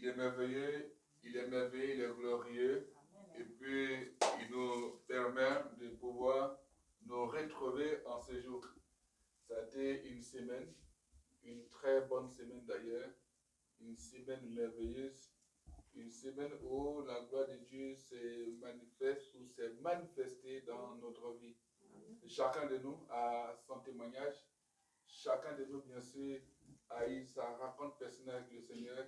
il est merveilleux, il est merveilleux, il est glorieux. Et puis, il nous permet de pouvoir nous retrouver en ce jour. Ça a été une semaine, une très bonne semaine d'ailleurs, une semaine merveilleuse, une semaine où la gloire de Dieu se manifeste ou s'est manifestée dans notre vie. Chacun de nous a son témoignage. Chacun de nous, bien sûr, a eu sa rencontre personnelle avec le Seigneur.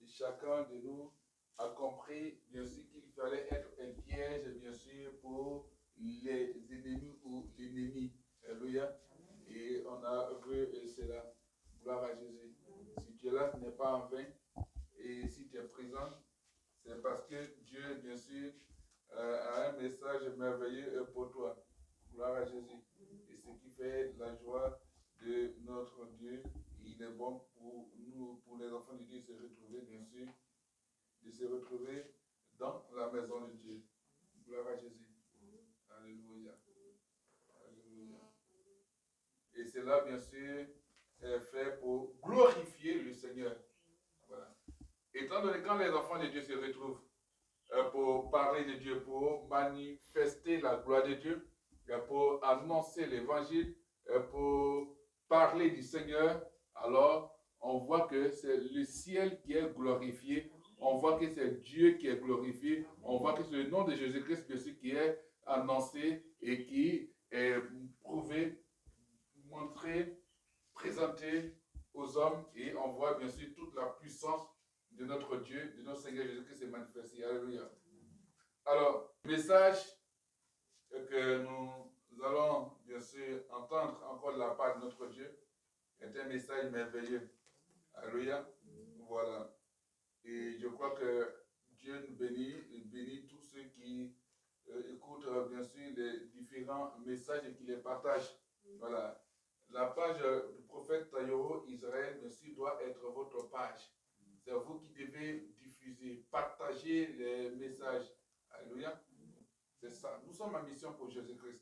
Et chacun de nous a compris, bien sûr, qu'il fallait être un piège, bien sûr, pour les ennemis ou l'ennemi. Alléluia. Et on a vu cela. Gloire à Jésus. Si tu es là, ce n'est pas en vain. Et si tu es présent, c'est parce que Dieu, bien sûr, a un message merveilleux pour toi. Gloire à Jésus. Et ce qui fait la joie de notre Dieu, il est bon pour nous, pour les enfants de Dieu, de se retrouver, bien sûr, de se retrouver dans la maison de Dieu. Gloire à Jésus. Alléluia. Alléluia. Et cela, bien sûr, est fait pour glorifier le Seigneur. Voilà. Étant donné quand les enfants de Dieu se retrouvent pour parler de Dieu, pour manifester la gloire de Dieu, pour annoncer l'évangile, pour parler du Seigneur, alors on voit que c'est le ciel qui est glorifié, on voit que c'est Dieu qui est glorifié, on voit que c'est le nom de Jésus-Christ qui est annoncé et qui est prouvé, montré, présenté aux hommes, et on voit bien sûr toute la puissance de notre Dieu, de notre Seigneur Jésus-Christ est manifesté. Alléluia. Alors, le message que nous allons bien sûr entendre encore de la part de notre Dieu est un message merveilleux. Alléluia. Voilà. Et je crois que Dieu nous bénit, et bénit tous ceux qui écoutent bien sûr les différents messages et qui les partagent. Voilà. La page du prophète Tayoro Israël, bien sûr, doit être votre page. C'est vous qui devez diffuser, partager les messages. Alléluia. C'est ça. Nous sommes en mission pour Jésus-Christ.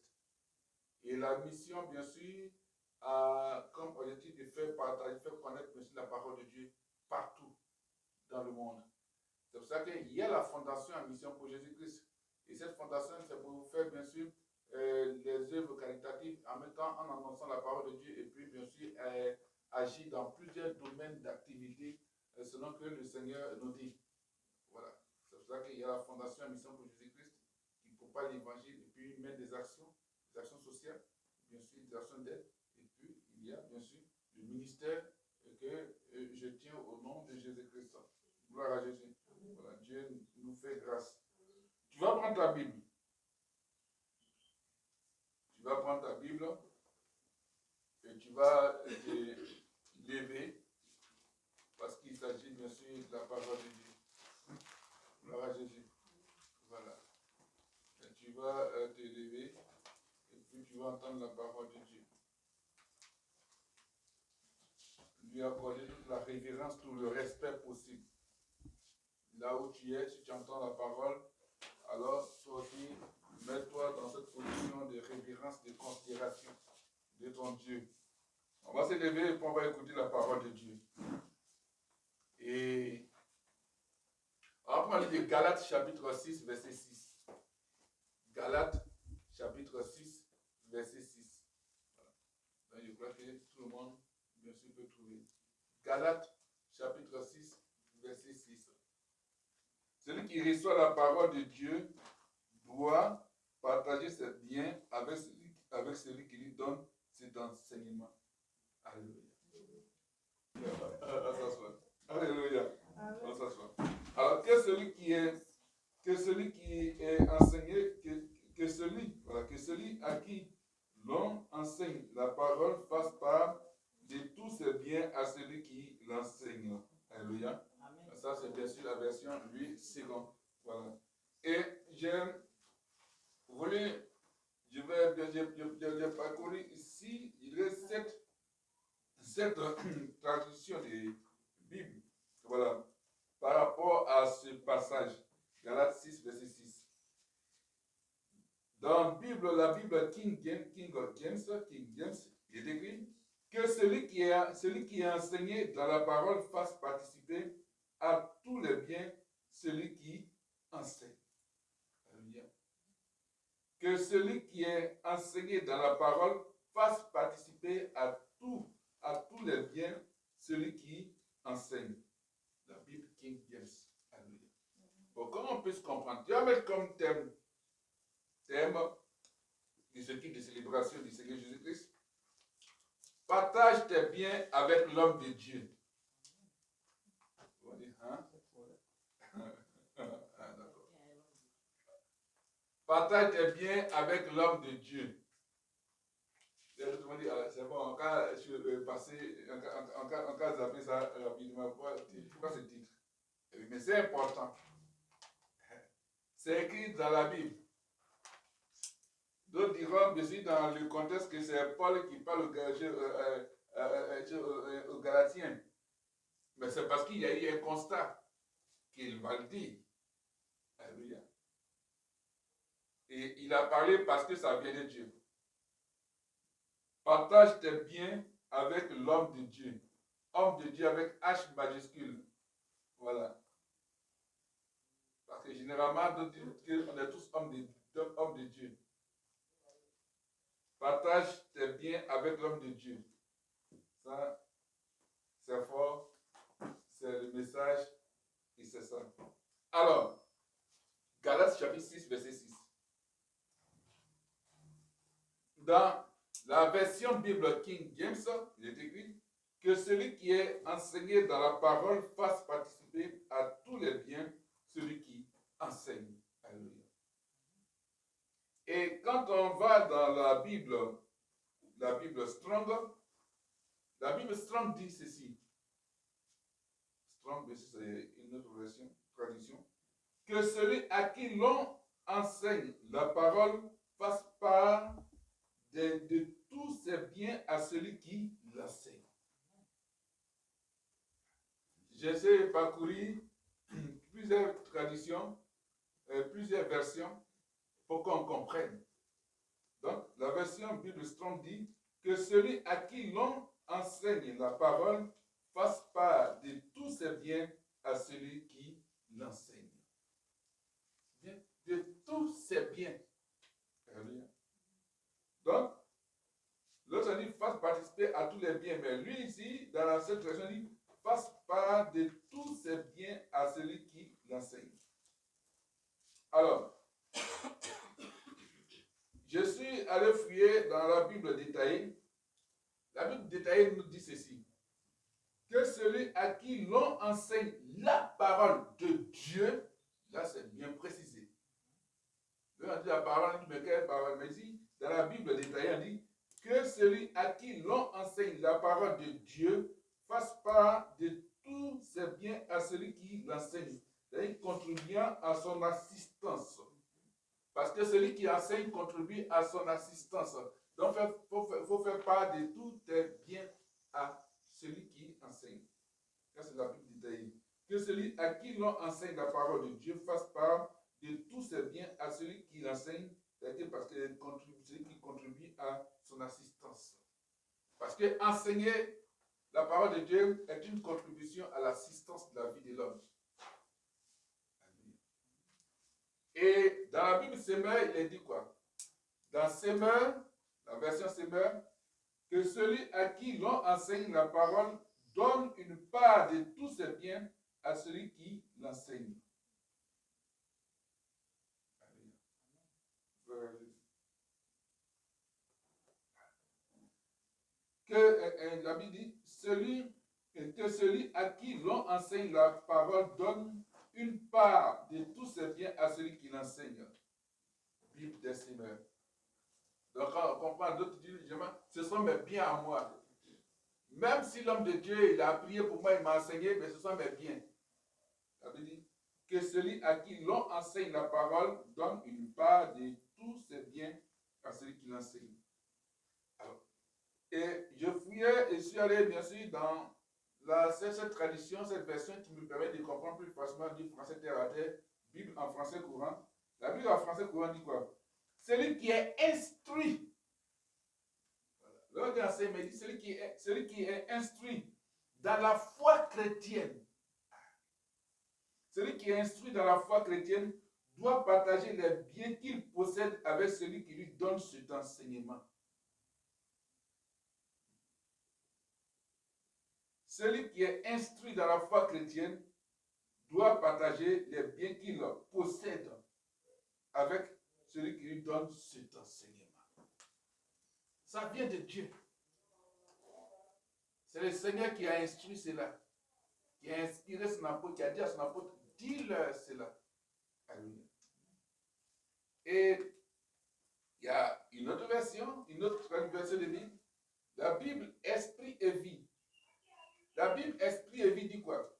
Et la mission, bien sûr, a comme objectif de faire partager, faire connaître bien sûr, la parole de Dieu partout dans le monde. C'est pour ça qu'il y a la fondation en mission pour Jésus-Christ. Et cette fondation, c'est pour vous faire, bien sûr, les œuvres caritatives en mettant, en annonçant la parole de Dieu et puis, bien sûr, agir dans plusieurs domaines d'activité selon que le Seigneur nous dit. Voilà. C'est pour ça qu'il y a la fondation en mission pour Jésus-Christ qui propage l'évangile et puis met des actions sociales, bien sûr, des actions d'aide. Et puis, il y a, bien sûr, le ministère que je tiens au nom de Jésus-Christ. Gloire à Jésus. Voilà, Dieu nous fait grâce. Tu vas prendre ta Bible. Tu vas prendre ta Bible et tu vas te lever parce qu'il s'agit bien sûr de la parole de Dieu. Gloire à Jésus. Voilà. Et tu vas te lever et puis tu vas entendre la parole de Dieu. Lui accorder toute la révérence, tout le respect possible. Là où tu es, si tu entends la parole, alors toi aussi, mets-toi dans cette position de révérence, de considération de ton Dieu. On va se lever et puis on va écouter la parole de Dieu. Et on va prendre de Galates chapitre 6, verset 6. Galates chapitre 6, verset 6. Voilà. Donc je crois que tout le monde, bien sûr, peut trouver. Galates chapitre 6, verset 6. Celui qui reçoit la parole de Dieu doit partager ses biens avec celui qui lui donne cet enseignement. Alléluia. On s'assoit. Alléluia. On s'assoit. Alors que celui qui est enseigné, que celui à qui l'on enseigne la parole fasse part de tous ses biens à celui qui l'enseigne. Alléluia. Ça, c'est bien sûr la version 8 secondes. Voilà. Et j'ai parcouru ici, il y a cette traduction de Bible. Voilà. Par rapport à ce passage, Galates 6, verset 6. Dans la Bible King James, il est écrit que celui qui est enseigné dans la parole fasse participer à tous celui qui enseigne. Alléluia. Que celui qui est enseigné dans la parole fasse participer à tous les biens celui qui enseigne. La Bible King James. Alléluia. Bon, comment on peut se comprendre? Tu vas mettre comme thème de ce type de célébration du Seigneur Jésus-Christ. Partage tes biens avec l'homme de Dieu. On va dire, hein? Ah, d'accord. Partage tes biens avec l'homme de Dieu. C'est bon, en cas je passer, en cas d'appeler ça rapidement, pourquoi ce titre? Mais c'est important. C'est écrit dans la Bible. D'autres diront, je suis dans le contexte que c'est Paul qui parle aux Galatiens. Mais c'est parce qu'il y a eu un constat qu'il va le dire. Alléluia. Et il a parlé parce que ça vient de Dieu. Partage tes biens avec l'homme de Dieu. Homme de Dieu avec H majuscule. Voilà. Parce que généralement, d'autres disent qu'on est tous hommes de Dieu. Partage tes biens avec l'homme de Dieu. Ça, c'est fort. C'est le message et c'est ça. Alors, Galates chapitre 6, verset 6. Dans la version Bible King James, il est écrit que celui qui est enseigné dans la parole fasse participer à tous les biens celui qui enseigne. Alléluia. Et quand on va dans la Bible Strong, la Bible Strong dit ceci. Strong, c'est une autre version, tradition. Que celui à qui l'on enseigne la parole fasse part de tous ses biens à celui qui l'enseigne. J'essaie de parcourir plusieurs traditions, plusieurs versions pour qu'on comprenne. Donc, la version Bible Strong dit que celui à qui l'on enseigne la parole fasse part de tous ses biens à celui qui l'enseigne. De tous ses biens. Donc, l'autre dit fasse participer à tous les biens, mais lui ici, dans cette version, dit fasse part de tous ses biens à celui qui l'enseigne. Alors, je suis allé fouiller dans la Bible détaillée. La Bible détaillée nous dit ceci. Que celui à qui l'on enseigne la parole de Dieu, là c'est bien précisé. On dit la parole, mais quelle parole? Mais ici, dans la Bible détaillée, on dit que celui à qui l'on enseigne la parole de Dieu fasse part de tous ses biens à celui qui l'enseigne, c'est-à-dire contribuant à son assistance. Parce que celui qui enseigne contribue à son assistance. Donc, il faut faire part de tous tes biens à celui qui enseigne. Ça, c'est la Bible détaillée. Que celui à qui l'on enseigne la parole de Dieu fasse part de tous ses biens à celui qui l'enseigne, c'est-à-dire parce que celui qui contribue à son assistance. Parce que enseigner la parole de Dieu est une contribution à l'assistance de la vie de l'homme. Et dans la Bible Semeur, il est dit quoi? Dans Semeur, la version Semeur, que celui à qui l'on enseigne la parole donne une part de tous ses biens à celui qui l'enseigne. Que la Bible dit, que celui à qui l'on enseigne la parole donne une part de tous ses biens à celui qui l'enseigne. Bible des Semeurs. Donc on comprend, d'autres disent, ce sont mes biens à moi. Même si l'homme de Dieu, il a prié pour moi, il m'a enseigné, mais ce sont mes biens. Ça veut dire que celui à qui l'on enseigne la parole donne une part de tous ses biens à celui qui l'enseigne. Alors, et je fouillais et suis allé bien sûr dans cette tradition, cette version qui me permet de comprendre plus facilement du français terre à terre, Bible en français courant. La Bible en français courant dit quoi? Celui qui est instruit. L'autre dit celui qui est instruit dans la foi chrétienne. Celui qui est instruit dans la foi chrétienne doit partager les biens qu'il possède avec celui qui lui donne cet enseignement. Celui qui est instruit dans la foi chrétienne doit partager les biens qu'il possède avec celui qui lui donne cet enseignement. Ça vient de Dieu. C'est le Seigneur qui a instruit cela, qui a inspiré son apôtre, qui a dit à son apôtre, dis-leur cela. Alléluia. Et il y a une autre version, une autre version de Bible. La Bible, esprit et vie. La Bible, esprit et vie dit quoi?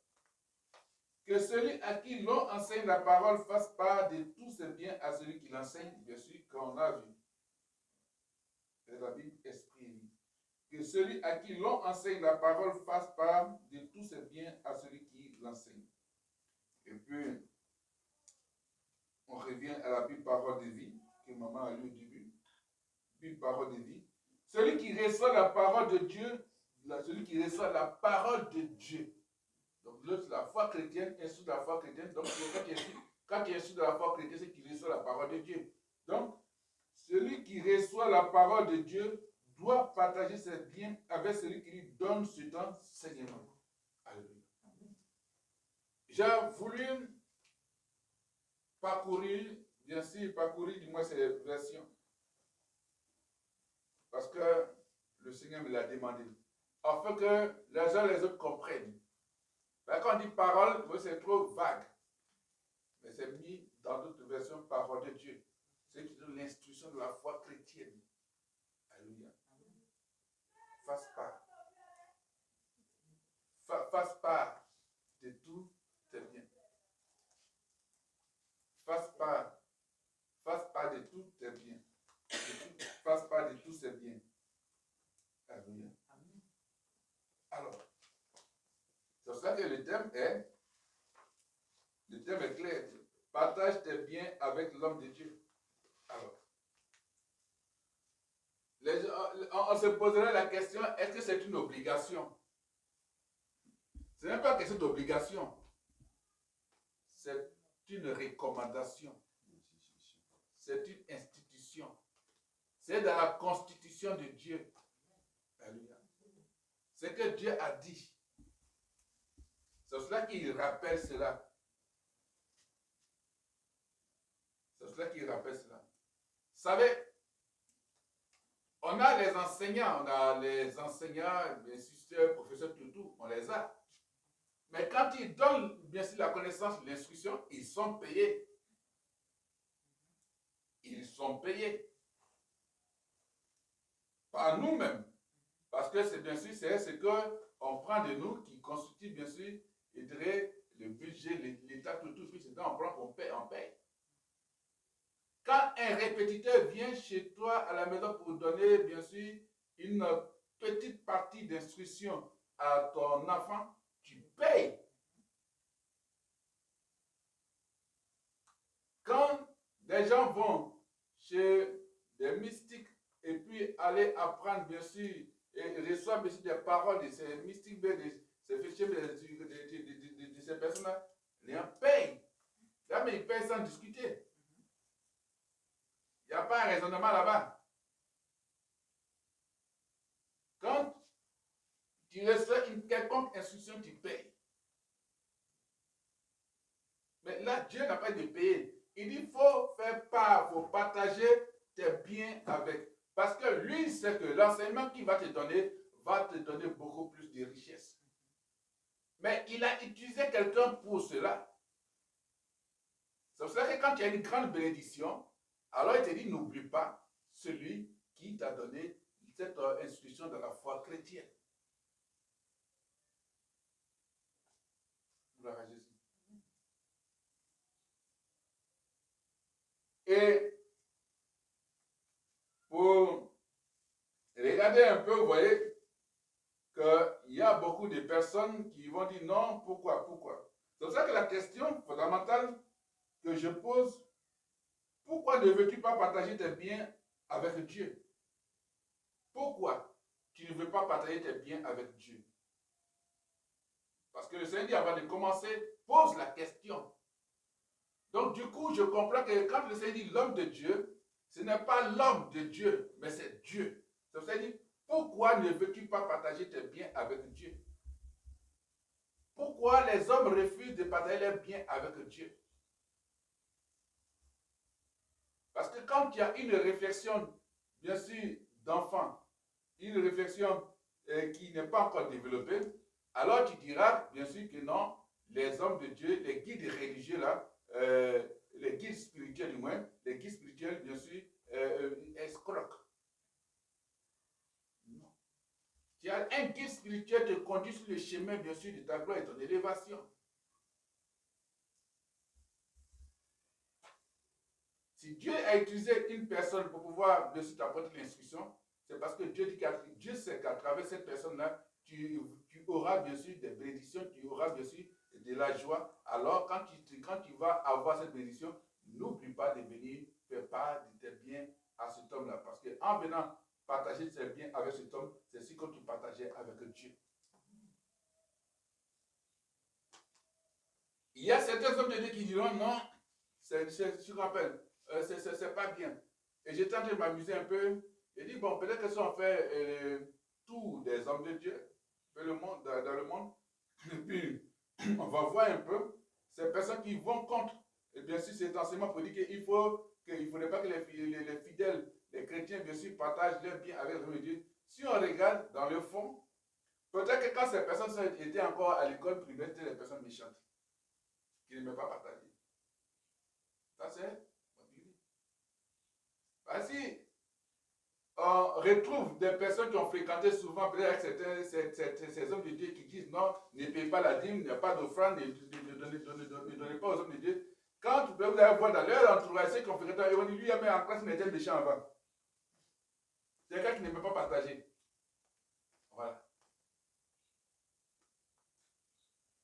Que celui à qui l'on enseigne la parole fasse part de tous ses biens à celui qui l'enseigne, bien sûr, qu'on a vu. C'est la Bible, esprit et vie. Que celui à qui l'on enseigne la parole fasse part de tous ses biens à celui qui l'enseigne. Et puis, on revient à la Bible, parole de vie, que maman a lu au début. Bible, parole de vie. Celui qui reçoit la parole de Dieu, celui qui reçoit la parole de Dieu. Donc, la foi chrétienne est sous la foi chrétienne. Donc, quand tu es sous la foi chrétienne, c'est qu'il reçoit la parole de Dieu. Donc, celui qui reçoit la parole de Dieu doit partager ses biens avec celui qui lui donne cet enseignement. Alléluia. J'ai voulu parcourir, bien sûr, du moins ces versions. Parce que le Seigneur me l'a demandé. Afin que les uns et les autres comprennent. Ben, quand on dit parole, c'est trop vague. Mais c'est mis dans d'autres versions parole de Dieu. C'est qui donne l'instruction de la foi chrétienne. Alléluia. Fasse part. Fasse part de tous tes biens. Fasse part de tous tes biens. Fasse part de tous ces biens. Alléluia. Alors, c'est pour ça que le thème est clair. Partage tes biens avec l'homme de Dieu. Alors, on se poserait la question, est-ce que c'est une obligation? Ce n'est pas une question d'obligation. C'est une recommandation. C'est une institution. C'est dans la constitution de Dieu. Alléluia. C'est que Dieu a dit. C'est cela qu'il rappelle cela. C'est cela qu'il rappelle cela. Vous savez, on a les enseignants, les instituteurs, professeurs, tout, on les a. Mais quand ils donnent, bien sûr, la connaissance, l'instruction, ils sont payés. Ils sont payés. Par nous-mêmes. Parce que c'est bien sûr, c'est ce qu'on prend de nous qui constitue, bien sûr, je dirais, le budget, l'État, tout, puis c'est ça, on prend, on paye. Quand un répétiteur vient chez toi à la maison pour donner, bien sûr, une petite partie d'instruction à ton enfant, tu payes. Quand des gens vont chez des mystiques et puis aller apprendre, bien sûr, et reçoivent bien sûr des paroles de ces mystiques, de ces fichiers, de ces personnes-là, les gens payent. Là, mais ils payent sans discuter. Il n'y a pas un raisonnement là-bas. Quand tu reçois une quelconque instruction, tu payes. Mais là, Dieu n'a pas de payer. Il dit, il faut faire part, il faut partager tes biens avec. Parce que lui, sait que l'enseignement qu'il va te donner beaucoup plus de richesse. Mais il a utilisé quelqu'un pour cela. C'est pour ça que quand il y a une grande bénédiction, alors il te dit, n'oublie pas celui qui t'a donné cette institution de la foi chrétienne. Gloire à Jésus. Et pour regarder un peu, vous voyez qu'il y a beaucoup de personnes qui vont dire non, pourquoi? C'est pour ça que la question fondamentale que je pose, pourquoi ne veux-tu pas partager tes biens avec Dieu? Pourquoi tu ne veux pas partager tes biens avec Dieu? Parce que le Seigneur dit avant de commencer, pose la question. Donc du coup, je comprends que quand le Seigneur dit l'homme de Dieu, ce n'est pas l'homme de Dieu, mais c'est Dieu. Ça veut dire, pourquoi ne veux-tu pas partager tes biens avec Dieu? Pourquoi les hommes refusent de partager leurs biens avec Dieu? Parce que quand il y a une réflexion, bien sûr, d'enfant, une réflexion qui n'est pas encore développée, alors tu diras, bien sûr, que non, les hommes de Dieu, les guides religieux là, les guides spirituels du moins, les guides spirituels, bien sûr, escroquent. Non. Tu as un guide spirituel te conduit sur le chemin, bien sûr, de ta gloire et de ton élévation. Si Dieu a utilisé une personne pour pouvoir, bien sûr, t'apporter l'instruction, c'est parce que Dieu sait qu'à travers cette personne-là, tu auras bien sûr des bénédictions, tu auras bien sûr de la joie. Alors, quand tu vas avoir cette bénédiction, n'oublie pas de venir faire part de tes biens à cet homme-là. Parce qu'en venant partager tes biens avec cet homme, c'est ce que tu partageais avec Dieu. Il y a certains hommes de Dieu qui diront non, je me rappelle, c'est pas bien. Et j'étais en train de m'amuser un peu. J'ai dit, bon, peut-être que si on fait tous des hommes de Dieu dans le monde, et puis on va voir un peu ces personnes qui vont contre. Et bien sûr, cet enseignement pour dire qu'il ne faudrait pas que les fidèles, les chrétiens, bien sûr, partagent leurs biens avec les hommes de Dieu. Si on regarde dans le fond, peut-être que quand ces personnes étaient encore à l'école primaire, c'était des personnes méchantes qui n'aimaient pas partager. Ça, c'est la Bible. Vas-y. On retrouve des personnes qui ont fréquenté souvent peut-être avec ces hommes de Dieu qui disent non, ne payez pas la dîme, il n'y a pas d'offrande, ne donnez pas aux hommes de Dieu. Quand vous allez voir dans leur entourage, ceux qui ont fréquenté, ils vont dire lui, mais en classe, il était méchant avant. C'est quelqu'un qui ne peut pas partager. Voilà.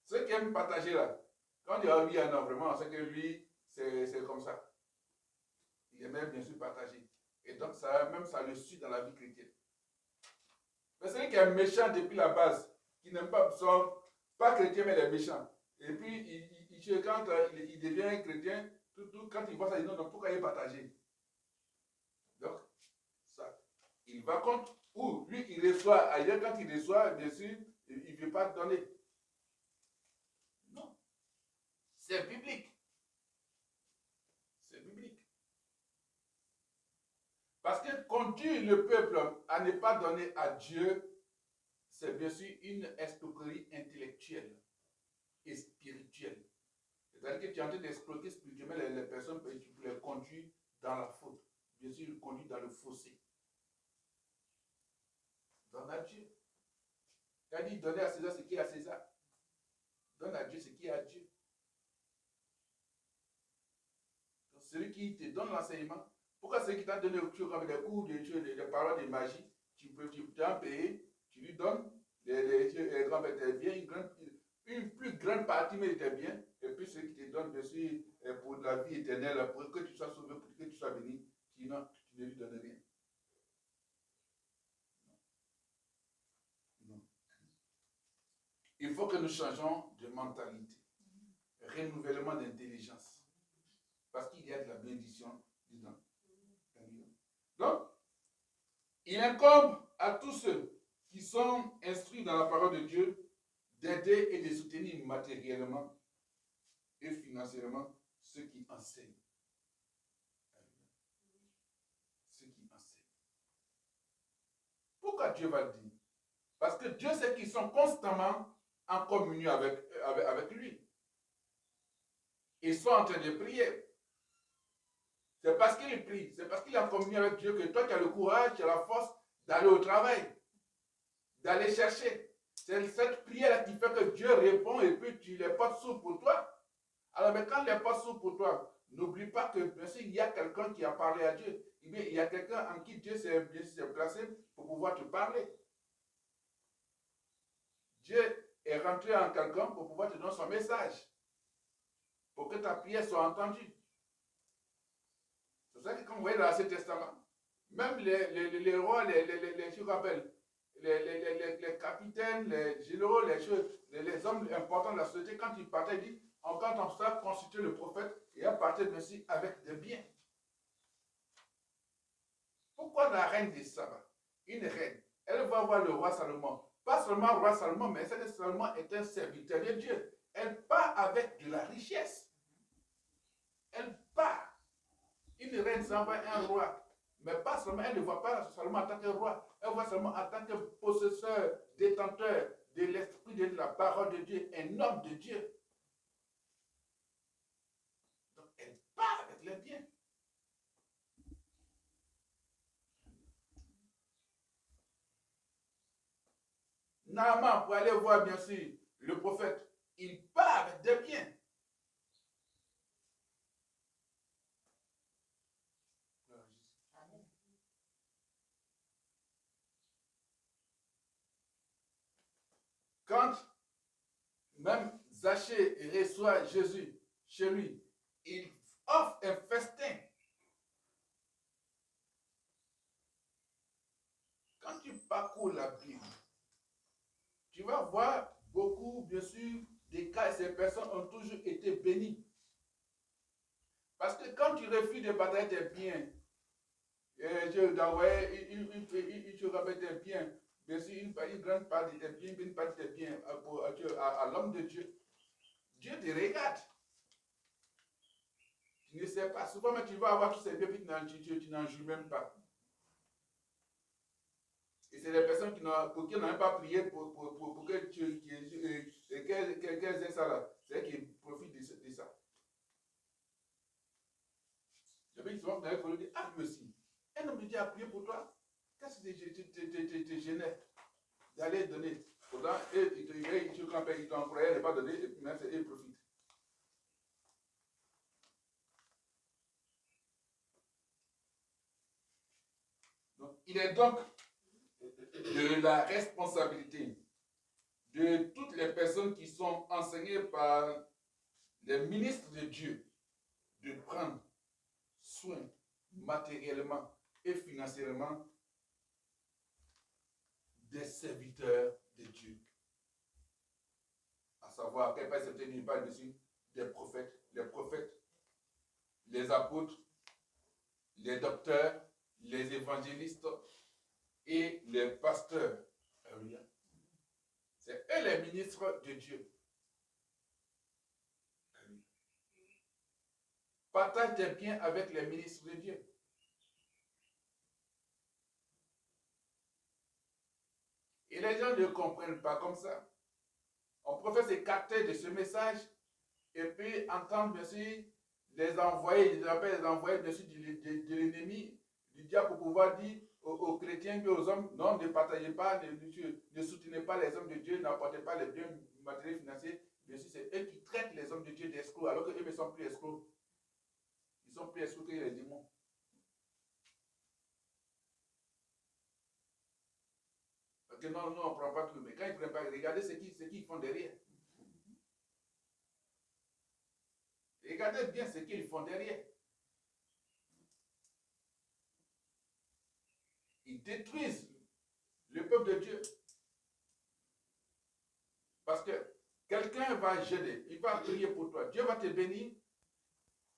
Ceux qui aiment partager là, quand il y a lui, non, vraiment, c'est que lui, c'est comme ça. Il aime bien sûr partager. Et donc, ça le suit dans la vie chrétienne. Mais celui qui est méchant depuis la base, qui n'aime pas, pas chrétien, mais il est méchant. Et puis, quand il devient chrétien, quand il voit ça, il dit non, pourquoi il partager? Donc, ça, il va contre, ou lui, il reçoit ailleurs, quand il reçoit, bien sûr, il ne veut pas donner. Non. C'est biblique. C'est biblique. Parce que conduire le peuple à ne pas donner à Dieu, c'est bien sûr une escroquerie intellectuelle et spirituelle. C'est-à-dire que tu es en train d'exploiter spirituellement les personnes et tu les conduis dans la faute. Bien sûr, ils conduisent dans le fossé. Donne à Dieu. Il a dit donner à César ce qui est à César. Donne à Dieu ce qui est à Dieu. Donc, celui qui te donne l'enseignement, pourquoi celui qui t'a donné des cours, des paroles de magie, tu peux en payer, tu lui donnes les grands biens, une plus grande partie mais tes biens, et puis celui qui te donne bien sûr pour la vie éternelle, pour que tu sois sauvé, pour que tu sois béni, tu ne lui donnes rien. Non. Il faut que nous changeons de mentalité, renouvellement d'intelligence, parce qu'il y a de la bénédiction dedans. Donc, il incombe à tous ceux qui sont instruits dans la parole de Dieu d'aider et de soutenir matériellement et financièrement ceux qui enseignent. Ceux qui enseignent. Pourquoi Dieu va le dire? Parce que Dieu sait qu'ils sont constamment en communion avec lui. Ils sont en train de prier. C'est parce qu'il prie, c'est parce qu'il est en communion avec Dieu que toi tu as le courage, tu as la force d'aller au travail, d'aller chercher. C'est cette prière qui fait que Dieu répond et puis tu les portes sous pour toi. Alors, mais quand les portes sous pour toi, n'oublie pas que bien sûr, il y a quelqu'un qui a parlé à Dieu. Il y a quelqu'un en qui Dieu s'est placé pour pouvoir te parler. Dieu est rentré en quelqu'un pour pouvoir te donner son message, pour que ta prière soit entendue. C'est ça que quand vous voyez dans l'Ancien Testament, même les rois, les capitaines, les généraux, les hommes importants de la société, quand ils partaient, ils disent, en cas d'obstacle, constituer le prophète et à partir de ci avec des biens. Pourquoi la reine des Saba, une reine, elle va voir le roi Salomon, pas seulement le roi Salomon, mais c'est que Salomon est un serviteur de Dieu. Elle part avec de la richesse. Elle part. Une reine s'en va un roi. Mais pas seulement, elle ne voit pas Salomon en tant que roi, elle voit seulement en tant que possesseur, détenteur de l'esprit de la parole de Dieu, un homme de Dieu. Donc elle part avec les biens. Naaman, pour aller voir bien sûr le prophète, il part avec des biens. Quand même Zachée reçoit Jésus chez lui, il offre un festin. Quand tu parcours la Bible, tu vas voir beaucoup, bien sûr, des cas et ces personnes ont toujours été bénies. Parce que quand tu refuses de partager tes biens, Dieu d'envoyer, il te rappelle tes biens, bien sûr, une grande part de tes biens, une partie de tes biens à l'homme de Dieu. Dieu te regarde. Tu ne sais pas. Souvent, mais tu vas avoir tous ces biens, puis tu n'en joues même pas. Et c'est les personnes pour qui n'ont même pas prié pour que qu'elles aient ça là. C'est elles qui profitent de ça. J'avais souvent pour lui dire, ah monsieur, un homme de Dieu a prié pour toi. Qu'est-ce que te gênait d'aller donner? Pourtant, ils t'ont encouragé à ne pas donner, et puis maintenant, ils profitent. Donc, il est donc de la responsabilité de toutes les personnes qui sont enseignées par les ministres de Dieu de prendre soin matériellement et financièrement des serviteurs de Dieu. À savoir, quel pas il parle dessus des prophètes, les apôtres, les docteurs, les évangélistes et les pasteurs. C'est eux les ministres de Dieu. Partage tes biens avec les ministres de Dieu. Et les gens ne comprennent pas comme ça. On préfère s'écarter de ce message et puis entendre bien sûr les envoyés, les envoyés bien sûr de l'ennemi, du diable pour pouvoir dire aux chrétiens et aux hommes, non, ne partagez pas, ne soutenez pas les hommes de Dieu, n'apportez pas les biens matériels financiers. Bien sûr, c'est eux qui traitent les hommes de Dieu d'escrocs, alors qu'eux ne sont plus escrocs. Ils sont plus escrocs que les démons. Parce que non, on ne prend pas tout, mais quand ils ne prennent pas, regardez ce qu'ils font derrière. Regardez bien ce qu'ils font derrière. Ils détruisent le peuple de Dieu. Parce que quelqu'un va gêner, il va prier pour toi. Dieu va te bénir.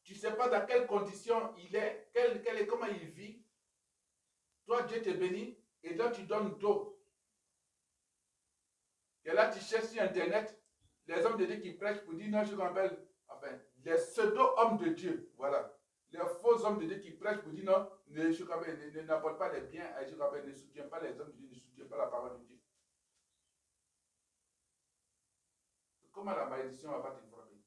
Tu ne sais pas dans quelles conditions il est, comment il vit. Toi, Dieu te bénit et donc tu donnes d'eau. Et là, tu cherches sur Internet les hommes de Dieu qui prêchent pour dire non, je rappelle, enfin, les pseudo-hommes de Dieu, voilà. Les faux hommes de Dieu qui prêchent pour dire non, n'apportent pas les biens, je rappelle, ne soutiennent pas les hommes de Dieu, ne soutiennent pas la parole de Dieu. Comment la malédiction va pas te frapper?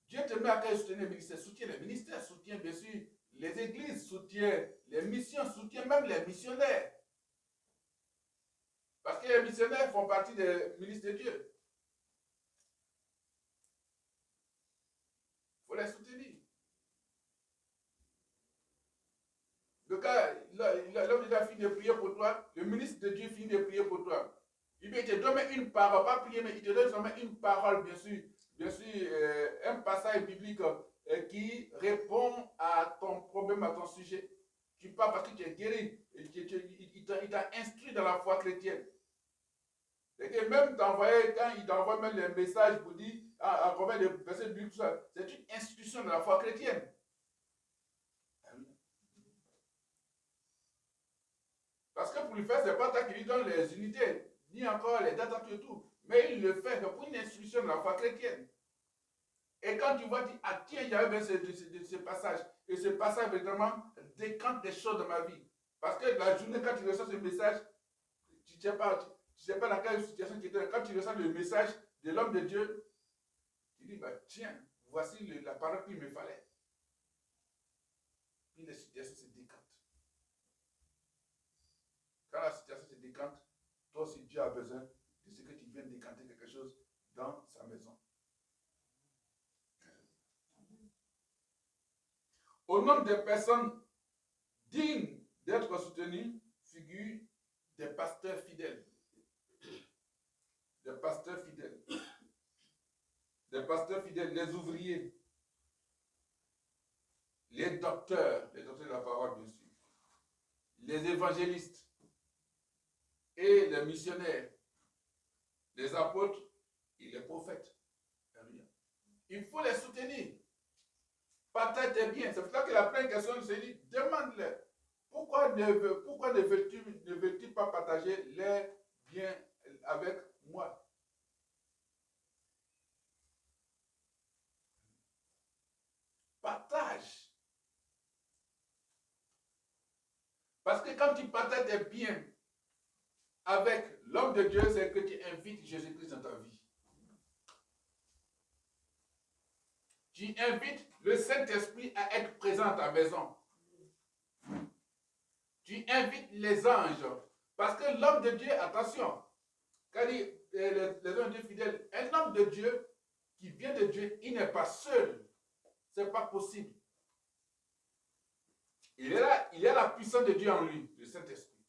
Dieu te met à quel soutenir les ministères? Soutient les ministères, soutient bien sûr les églises, soutient les missions, soutient même les missionnaires. Parce que les missionnaires font partie des ministres de Dieu. Il faut les soutenir. Le gars, l'homme de Dieu finit de prier pour toi, le ministre de Dieu finit de prier pour toi. Il te donne une parole, pas prier, mais il te donne seulement une parole, bien sûr, un passage biblique qui répond à ton problème, à ton sujet. Tu parles parce que tu es guéri, il t'a instruit dans la foi chrétienne. C'est que même t'envoyer, quand il t'envoie même les messages pour dire à combien de versets bibliques, tout ça, c'est une institution de la foi chrétienne. Parce que pour lui faire, ce n'est pas toi qui lui donne les unités, ni encore les dates et tout. Mais il le fait pour une institution de la foi chrétienne. Et quand tu vois, tu dis, ah tiens, j'avais bien ce passage. Et ce passage, vraiment, décante des choses dans ma vie. Parce que la journée, quand tu reçois ce message, tu ne sais pas dans quelle situation tu étais. Quand tu reçois le message de l'homme de Dieu, tu dis, bah, tiens, voici la parole qu'il me fallait. Puis la situation se décante. Quand la situation se décante, toi aussi Dieu a besoin de ce que tu viens décanter quelque chose dans sa maison. Au nombre des personnes dignes d'être soutenues, figurent des pasteurs fidèles. Des pasteurs fidèles. Des pasteurs fidèles, les ouvriers, les docteurs de la parole, bien sûr, les évangélistes et les missionnaires, les apôtres et les prophètes. Il faut les soutenir. Partage tes biens. C'est pour ça que la première question se dit, demande-les. Pourquoi ne veux-tu pas partager les biens avec moi? Partage. Parce que quand tu partages tes biens avec l'homme de Dieu, c'est que tu invites Jésus-Christ dans ta vie. Tu invites le Saint-Esprit à être présent à ta maison. Tu invites les anges. Parce que l'homme de Dieu, attention, quand il dit les hommes de Dieu fidèles, un homme de Dieu qui vient de Dieu, il n'est pas seul. Ce n'est pas possible. Il a la puissance de Dieu en lui, le Saint-Esprit.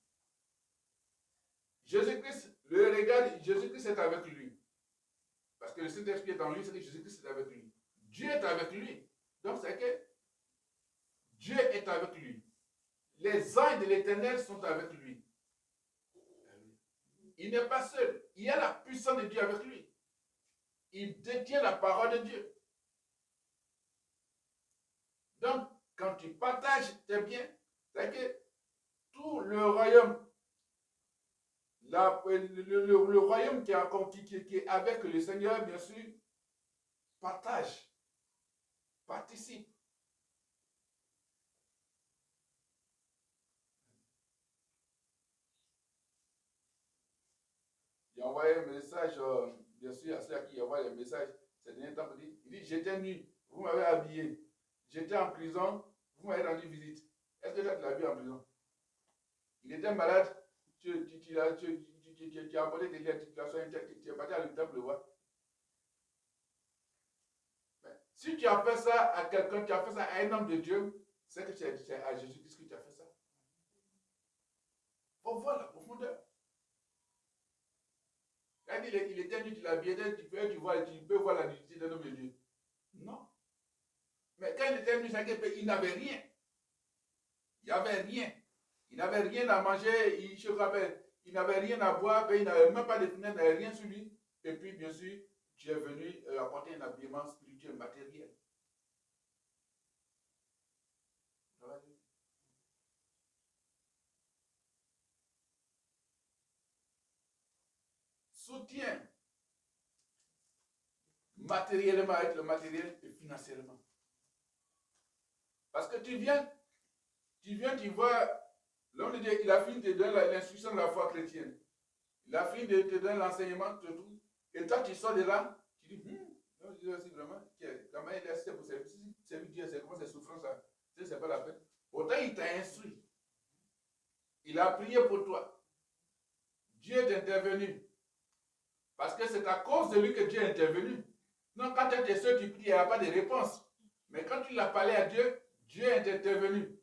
Jésus-Christ, le regarde, Jésus-Christ est avec lui. Parce que le Saint-Esprit est en lui, c'est que Jésus-Christ est avec lui. Dieu est avec lui. Donc c'est que Dieu est avec lui. Les anges de l'Éternel sont avec lui. Il n'est pas seul. Il y a la puissance de Dieu avec lui. Il détient la parole de Dieu. Donc, quand tu partages tes biens, c'est que tout le royaume, le royaume qui est avec le Seigneur, bien sûr, partage, participe. Il a envoyé un message, bien sûr, à ceux à qui il envoie les messages ces derniers temps. Il dit, j'étais nu, vous m'avez habillé. J'étais en prison, vous m'avez rendu visite. Est-ce que tu l'as vu en prison? Il était malade, tu as apporté des lettres, tu es parti à l'hôpital pour le voir. Si tu as fait ça à quelqu'un, tu as fait ça à un homme de Dieu, c'est que c'est à Jésus-Christ que tu as fait ça. On voit la profondeur. Quand il était nu, tu l'as bien, tu peux voir la nudité d'un homme de Dieu. Non. Mais quand il était nu, il n'avait rien. Il n'y avait rien. Il n'avait rien à manger, il n'avait rien à boire, il n'avait même pas de fenêtre, il n'avait rien sur lui. Et puis, bien sûr, tu es venu apporter un habillement spirituel, matériel. Soutien matériellement avec le matériel et financièrement. Parce que tu vois, l'homme de Dieu, il a fini de te donner l'instruction de la foi chrétienne. Il a fini de te donner l'enseignement, tout. Et toi, tu sors de là, tu dis, non, je dis aussi vraiment, comment il est resté pour servir Dieu, c'est comment c'est souffrance, ça, c'est pas la peine. Pourtant, il t'a instruit. Il a prié pour toi. Dieu est intervenu. Parce que c'est à cause de lui que Dieu est intervenu. Non, quand tu es seul, tu pries, il n'y a pas de réponse. Mais quand tu l'as parlé à Dieu, Dieu est intervenu.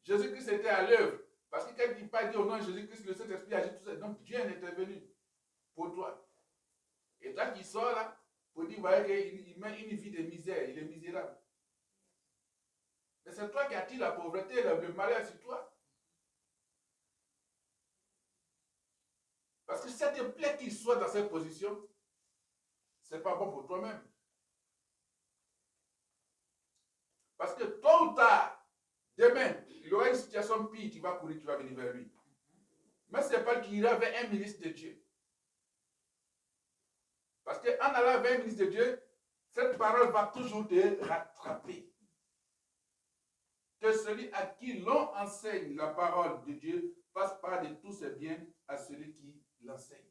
Jésus-Christ était à l'œuvre. Parce que quand il ne pas dit au nom de Jésus-Christ, le Saint-Esprit agit tout ça. Donc Dieu est intervenu pour toi. Et toi qui sors là, pour dire, voyez qu'il mène une vie de misère, il est misérable. Mais c'est toi qui attires la pauvreté, le malheur sur toi. Parce que si ça te plaît qu'il soit dans cette position, ce n'est pas bon pour toi-même. Parce que tôt ou tard, demain, il aura une situation pire, tu vas courir, tu vas venir vers lui. Mais ce n'est pas qu'il ira vers un ministre de Dieu. Parce qu'en allant vers un ministre de Dieu, cette parole va toujours te rattraper. Que celui à qui l'on enseigne la parole de Dieu fasse part de tous ses biens à celui qui l'enseigne.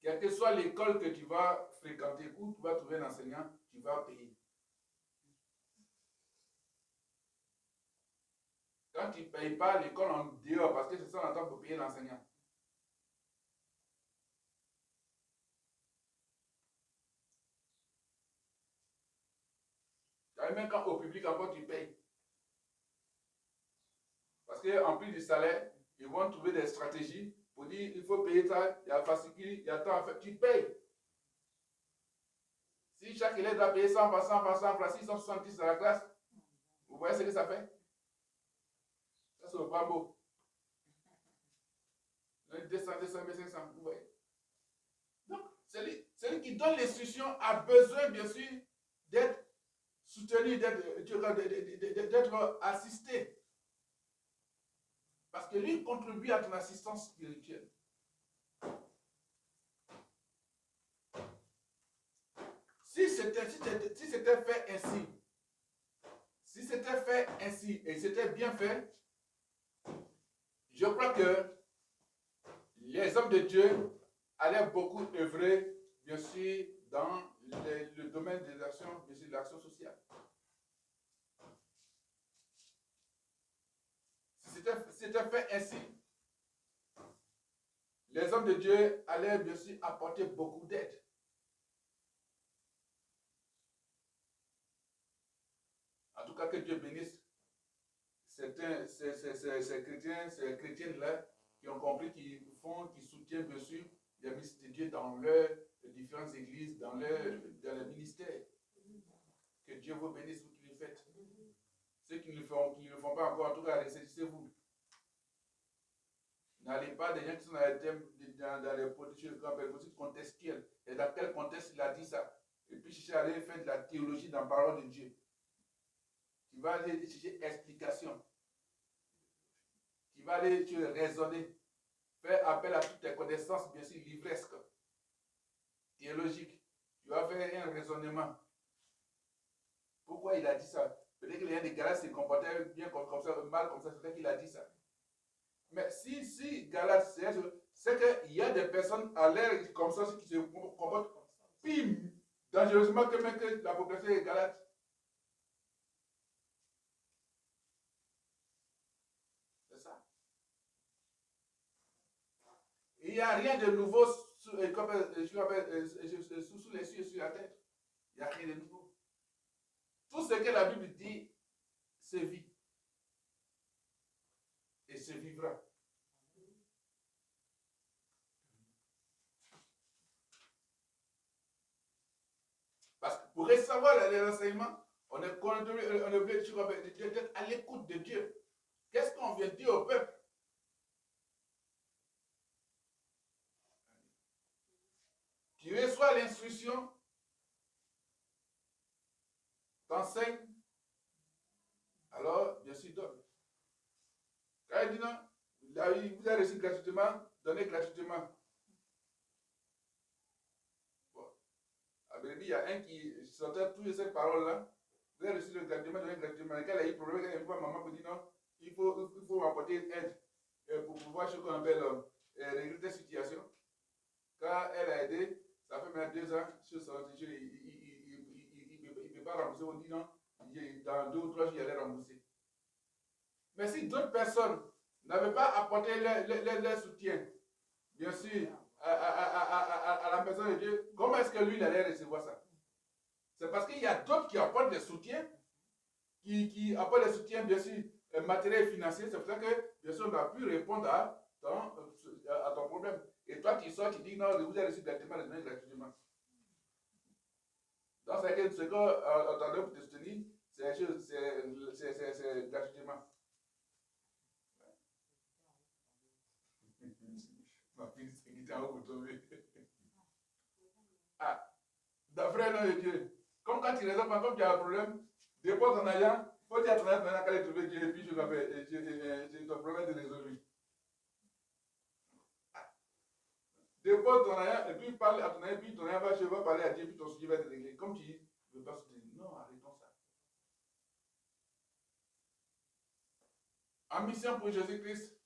Quelle que soit l'école que tu vas fréquenter, où tu vas trouver un enseignant, tu vas payer. Quand tu ne payes pas l'école en dehors, parce que c'est ça en temps pour payer l'enseignant. Même quand au public encore tu payes. Parce qu'en plus du salaire, ils vont trouver des stratégies pour dire il faut payer ça, il y a fascicule, il y a tant à faire, tu payes. Si chaque élève doit payer 100 francs, 100 francs, 100 francs, 670 dans la classe, vous voyez ce que ça fait? Ça, c'est pas beau. 200, 200, 500, vous voyez? Donc, celui qui donne l'instruction a besoin, bien sûr, d'être soutenu, d'être assisté. Parce que lui contribue à ton assistance spirituelle. Si c'était fait ainsi, et c'était bien fait, je crois que les hommes de Dieu allaient beaucoup œuvrer, bien sûr, dans le domaine des actions, bien sûr, de l'action sociale. Si c'était fait ainsi, les hommes de Dieu allaient, bien sûr, apporter beaucoup d'aide. En tout cas, que Dieu bénisse ces chrétiens, ces chrétiennes-là qui ont compris, qui soutiennent, bien sûr, les ministres de Dieu dans leurs différentes églises, dans les ministères. Que Dieu vous bénisse, vous qui le faites. Ceux qui ne le font pas encore, en tout cas, ressaisissez-vous. N'allez pas des gens qui sont dans les thèmes, dans les politiques contextuelles. Et dans quel contexte il a dit ça? Et puis chercher à aller faire de la théologie dans la parole de Dieu. Tu vas aller chercher explication. Tu vas aller raisonner. Faire appel à toutes tes connaissances, bien sûr, livresques, théologiques. Tu vas faire un raisonnement. Pourquoi il a dit ça? Peut-être qu'il y a des Galates qui se comportaient bien comme ça, mal comme ça, c'est peut-être qu'il a dit ça. Mais si Galates, c'est qu'il y a des personnes à l'air comme ça qui se comportent pire dangereusement que même que la population est Galate. C'est ça. Il n'y a rien de nouveau sous les cieux et sur la tête. Il n'y a rien de nouveau. Tout ce que la Bible dit se vit et se vivra. Parce que pour recevoir les enseignements, on est obligé d'être à l'écoute de Dieu. Qu'est-ce qu'on vient dire au peuple? Tu reçois l'instruction, t'enseignes, alors bien sûr donne. Quand il dit non, vous avez reçu gratuitement, donnez gratuitement. Bon. À Bérébi, il y a un qui sortait toutes ces paroles-là. Vous avez reçu le gratuitement, donnez gratuitement. Quand il a eu problème, quand il fois maman vous dit non, il faut apporter une aide pour pouvoir, ce qu'on appelle, régler des situations. Quand elle a aidé, ça fait maintenant 2 ans, sur son il ne peut pas rembourser. On dit non, dans 2 ou 3 jours, il allait rembourser. Mais si d'autres personnes n'avaient pas apporté leur soutien, bien sûr, à la maison de Dieu, comment est-ce que lui, il allait recevoir ça? C'est parce qu'il y a d'autres qui apportent des soutiens, qui apportent des soutiens, bien sûr, matériels et financiers. C'est pour ça que, bien sûr, on a pu répondre à ton problème. Et toi, tu sors, tu dis non, vous avez reçu gratuitement, les données gratuitement. Donc, c'est ce qu'on attendait pour te soutenir, c'est gratuitement. Ma fille s'est quittée en haut pour tomber. Ah, d'après le nom de Dieu. Comme quand tu raisonnes pas, comme tu as un problème, dépose ton argent, faut dire à ton argent maintenant qu'elle est trouvée Dieu, et puis je m'appelle, et ton problème est résolu. Dépose ton argent, et puis parle à ton argent, puis ton argent va parler à Dieu, puis ton sujet va être réglé. Comme tu dis, je ne veux pas soutenir. Non, arrêtons ça. En mission pour Jésus-Christ,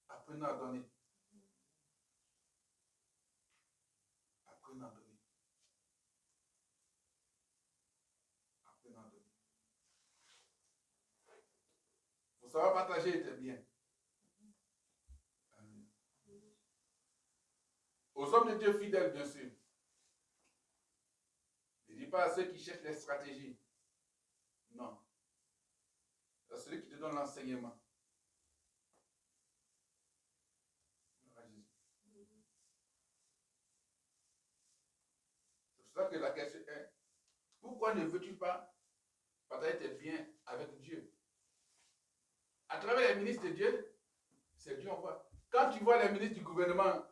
apprenons à donner. Apprenons à donner. Apprenons à donner. Il faut savoir partager tes biens. Amen. Aux hommes de Dieu fidèles, bien sûr. Ne dis pas à ceux qui cherchent les stratégies. Non. C'est celui qui te donne l'enseignement. C'est pour ça que la question est, pourquoi ne veux-tu pas partager tes biens avec Dieu? À travers les ministres de Dieu, c'est Dieu on voit. Quand tu vois les ministres du gouvernement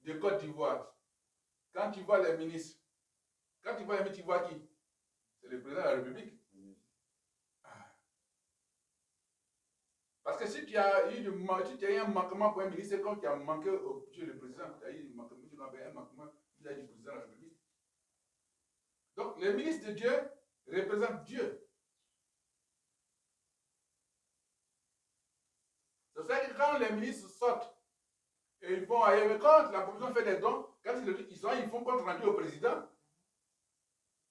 de Côte d'Ivoire, quand tu vois les ministres, tu vois qui? C'est le président de la République. Parce que si tu as eu un manquement pour un ministre, c'est comme tu as manqué au le président, tu as eu un manquement vis-à-vis du président de la République. Donc, les ministres de Dieu représentent Dieu. C'est pour ça que quand les ministres sortent et ils vont ailleurs, quand la population fait des dons, quand ils font compte rendu au président,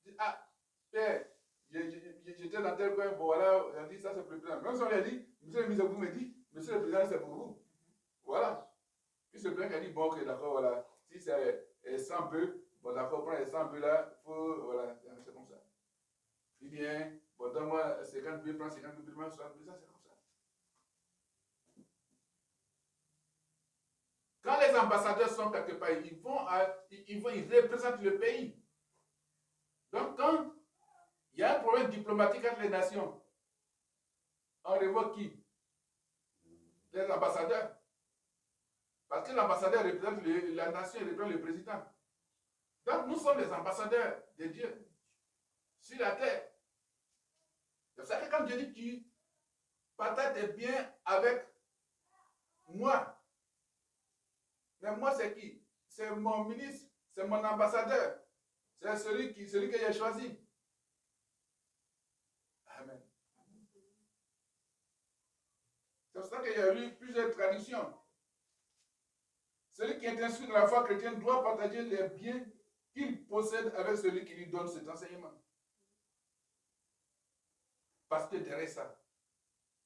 ils disent, ah, père, j'étais dans tel coin, bon voilà, on a dit ça c'est pour le président. Même si on lui a dit, monsieur le ministre, vous me dites, monsieur le président, c'est pour vous. Voilà. Puis ce président qui a dit, bon, ok, d'accord, voilà. Si c'est 100 bœufs, bon, d'accord, prends les 100 bœufs là, faut, voilà, c'est comme ça. Puis bien, bon, donne-moi 50 bœufs, prends 50 bœufs, prends 60 bœufs, ça c'est comme ça. Quand les ambassadeurs sont quelque part, ils représentent le pays. Donc, quand il y a un problème diplomatique entre les nations, on révoque qui? Les ambassadeurs. Parce que l'ambassadeur représente la nation et représente le président. Donc, nous sommes les ambassadeurs de Dieu sur la terre. C'est ça que quand Dieu dit tu partages tes biens avec moi, mais moi c'est qui? C'est mon ministre, c'est mon ambassadeur, c'est celui que j'ai choisi. Amen. C'est pour ça qu'il y a eu plusieurs traditions. Celui qui est inscrit dans la foi chrétienne doit partager les biens qu'il possède avec celui qui lui donne cet enseignement. Parce que derrière ça,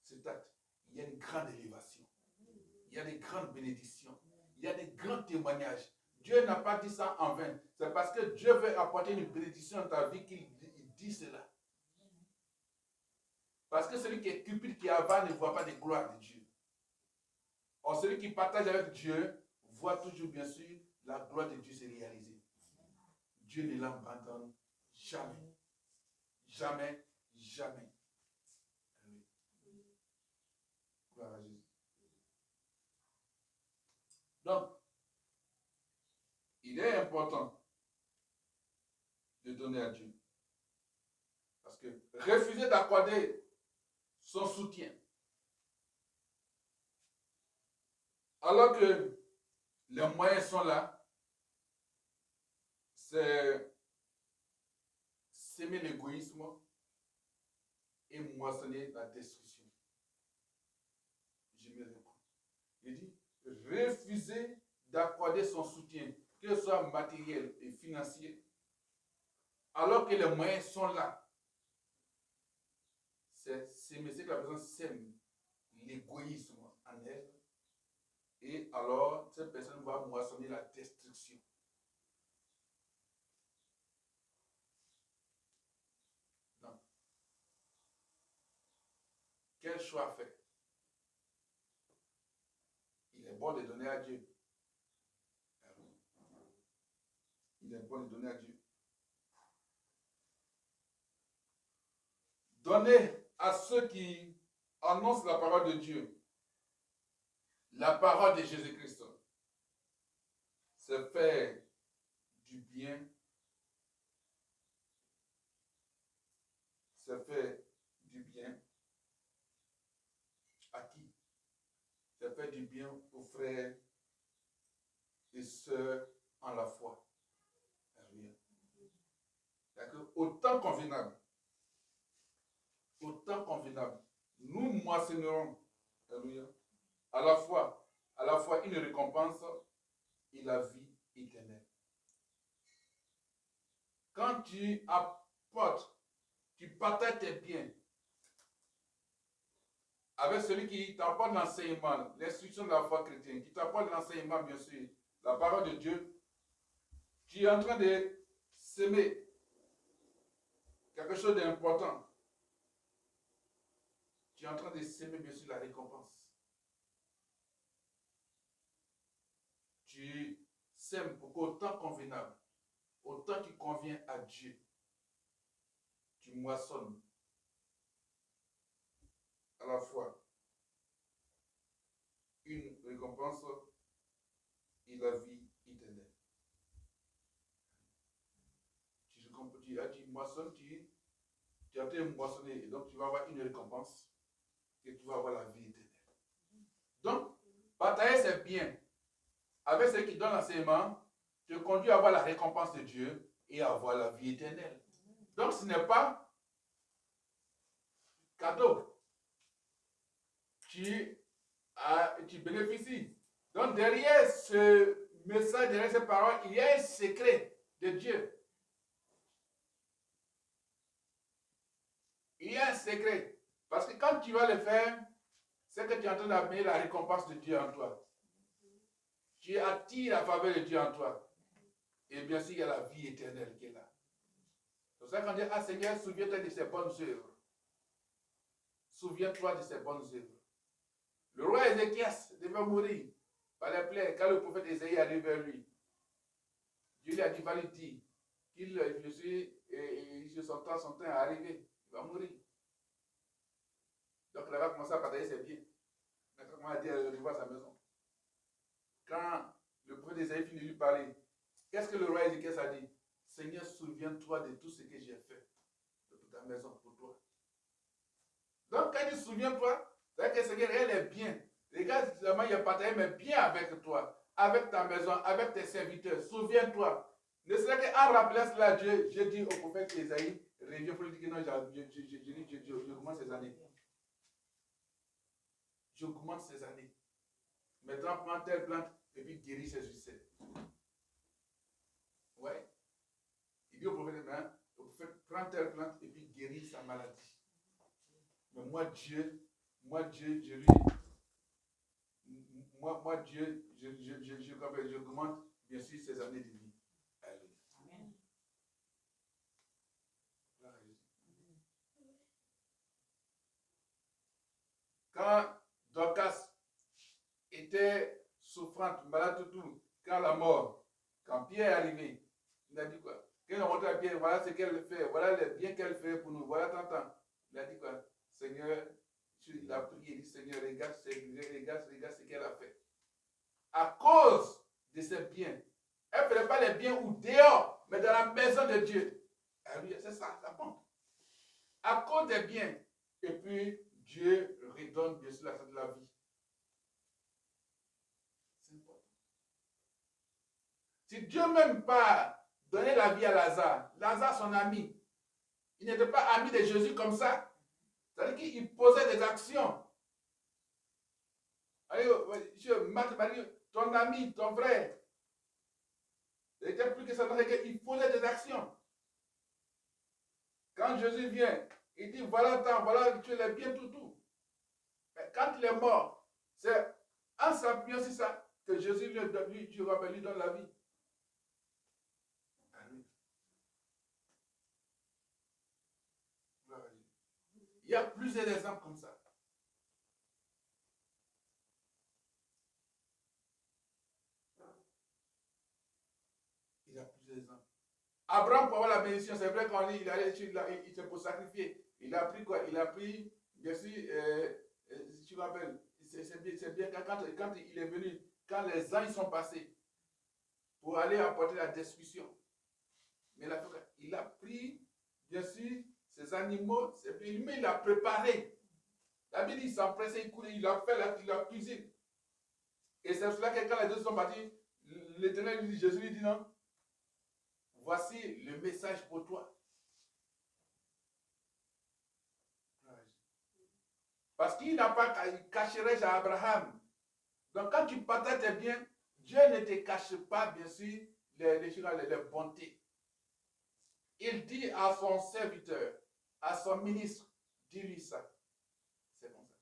cet acte, il y a une grande élévation. Il y a des grandes bénédictions. Il y a des grands témoignages. Dieu n'a pas dit ça en vain. C'est parce que Dieu veut apporter une bénédiction dans ta vie qu'il dit cela. Parce que celui qui est cupide, qui avare, ne voit pas de gloire de Dieu. Or, celui qui partage avec Dieu voit toujours, bien sûr, la gloire de Dieu se réaliser. Dieu ne l'abandonne jamais. Jamais, jamais. Gloire à Jésus. Donc, il est important de donner à Dieu. Parce que refuser d'accorder son soutien, alors que les moyens sont là, c'est s'aimer l'égoïsme et moissonner la destruction. Je me réponds. Il dit, refuser d'accorder son soutien, que ce soit matériel et financier, alors que les moyens sont là. C'est que la personne sème l'égoïsme en elle, et alors cette personne va moissonner la destruction. Donc, quel choix faire? Il est bon de donner à Dieu. Il est bon de donner à Dieu. Donner à ceux qui annoncent la parole de Dieu La parole de Jésus-Christ se fait du bien, se fait du bien à qui? Ça fait du bien aux frères et sœurs en la foi. D'accord? Autant convenable. Autant convenable. Nous moissonnerons. Alléluia. À la fois une récompense et la vie éternelle. Quand tu apportes, tu partages tes biens avec celui qui t'apporte l'enseignement, l'instruction de la foi chrétienne, qui t'apporte l'enseignement, bien sûr, la parole de Dieu, tu es en train de semer quelque chose d'important. Tu es en train de semer, bien sûr, la récompense. Tu sèmes pour qu'autant convenable, autant qui convient à Dieu, tu moissonnes à la fois une récompense et la vie éternelle. Tu moissonnes, tu es en train de moissonner, et donc tu vas avoir une récompense et tu vas avoir la vie éternelle. Donc, partager ses biens avec ceux qui donnent l'enseignement te conduit à avoir la récompense de Dieu et à avoir la vie éternelle. Donc, ce n'est pas cadeau. Tu bénéficies. Donc, derrière ce message, derrière ces paroles, il y a un secret de Dieu. Il y a un secret. Parce que quand tu vas le faire, c'est que tu es en train d'amener la récompense de Dieu en toi. Tu attires la faveur de Dieu en toi. Et bien sûr, il y a la vie éternelle qui est là. C'est pour ça qu'on dit, ah Seigneur, souviens-toi de ses bonnes œuvres. Souviens-toi de ses bonnes œuvres. Le roi Ézéchias devait mourir par les plaies quand le prophète Ésaïe arrive vers lui. Dieu lui a dit, va lui dire son temps est arrivé, il va mourir. Donc il va commencer à partager ses biens. Il a dit à revoir sa maison. Quand le prophète Ésaïe finit de lui parler, qu'est-ce que le roi Ézéchias a dit? Seigneur, souviens-toi de tout ce que j'ai fait pour ta maison, pour toi. Donc quand il dit souviens-toi, c'est que Seigneur, elle est bien. Regarde, seulement il a partagé mes biens avec toi, avec ta maison, avec tes serviteurs. Souviens-toi. Ne serait qu'en rappelant cela, Dieu dit au prophète Ésaïe, reviens pour lui dire que non, j'augmente ces années. J'augmente ces années. Maintenant, prends telle plante et puis guéris ses ulcères. Ouais. Il dit au prophète, prends telle plante et puis guéris sa maladie. Mais moi, Dieu, j'augmente bien sûr ces années de vie. Amen. Quand Dorcas était souffrante, malade tout, quand la mort, quand Pierre est arrivé, il a dit quoi? Quand il a montré à Pierre, voilà ce qu'elle fait, voilà le bien qu'elle fait pour nous, voilà tant. Il a dit quoi? Seigneur, il a prié, il dit Seigneur, regarde ce qu'elle a fait. À cause de ses biens, elle ne ferait pas les biens ou dehors, mais dans la maison de Dieu. C'est ça, ça compte. À cause des biens. Et puis, Dieu redonne bien sûr la vie. C'est important. Si Dieu même pas donné la vie à Lazare, son ami, il n'était pas ami de Jésus comme ça. C'est-à-dire qu'il posait des actions. Allez, ton ami, ton frère, il était plus que ça, il posait des actions. Quand Jésus vient, il dit, voilà, tu es bien tout. Mais quand il est mort, c'est en s'appuyant sur ça que Jésus lui donne la vie. Il y a plusieurs exemples comme ça. Il y a plusieurs exemples. Abraham, pour avoir la bénédiction, c'est vrai qu'on dit il s'est pour sacrifier. Il a pris quoi? Il a pris, bien sûr, tu rappelles, C'est bien quand il est venu, quand les anges sont passés pour aller apporter la destruction. Mais il a pris, bien sûr, ces animaux, mais il a préparé. La Bible dit, il s'empressait, il a fait la cuisine. Et c'est cela que quand les deux sont partis, l'Éternel lui dit, Jésus lui dit non, voici le message pour toi. Parce qu'il n'a pas cacherai à Abraham. Donc quand tu partages tes biens, Dieu ne te cache pas, bien sûr, les bontés. Il dit à son serviteur, à son ministre, dis-lui ça. C'est comme ça.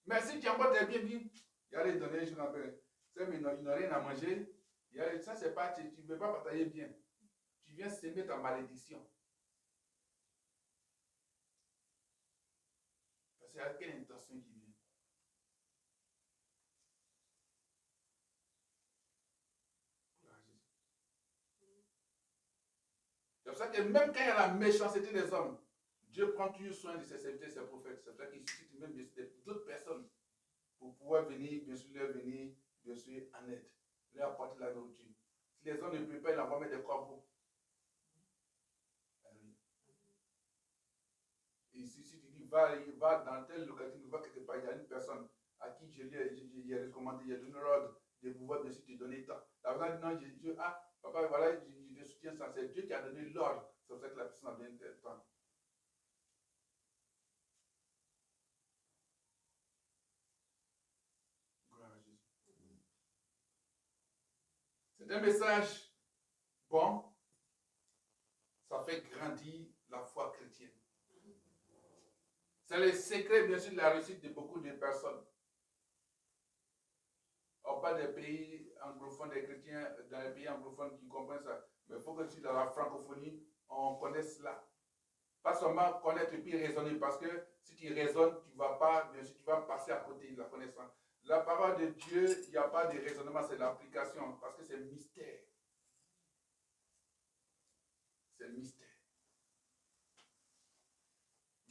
Mais si tu envoies tes biens, dis, il y a les données, je n'en peux. Il n'a rien à manger. Ça, c'est pas, tu ne veux pas partager bien. Tu viens s'aimer ta malédiction. Parce qu'il y a quelle intention qui vient. C'est pour ça que même quand il y a la méchanceté des hommes, Dieu prend toujours soin de ses serviteurs, ses prophètes. C'est pour ça qu'il suscite même d'autres personnes pour pouvoir venir, bien sûr, leur venir, bien sûr, en aide, leur apporter la nourriture. Si les hommes ne peuvent pas, ils envoient mettre des corbeaux. Et si tu dis, va dans telle localité, va quelque part, il y a une personne à qui j'ai recommandé, il y a donné l'ordre de pouvoir bien sûr te donner tant. La personne dit non, papa, voilà, je te soutiens ça. C'est Dieu qui a donné l'ordre. C'est pour ça que la personne a donné tel temps. Gloire à Jésus. C'est un message bon. Ça fait grandir la foi chrétienne. C'est le secret, bien sûr, de la réussite de beaucoup de personnes. On parle des pays anglophones, des chrétiens dans les pays anglophones qui comprennent ça. Mais il faut que si dans la francophonie, on connaisse cela. Pas seulement connaître et puis raisonner, parce que si tu raisonnes, tu ne vas pas, bien sûr, tu vas passer à côté de la connaissance. La parole de Dieu, il n'y a pas de raisonnement, c'est l'application, parce que c'est mystère. C'est mystère.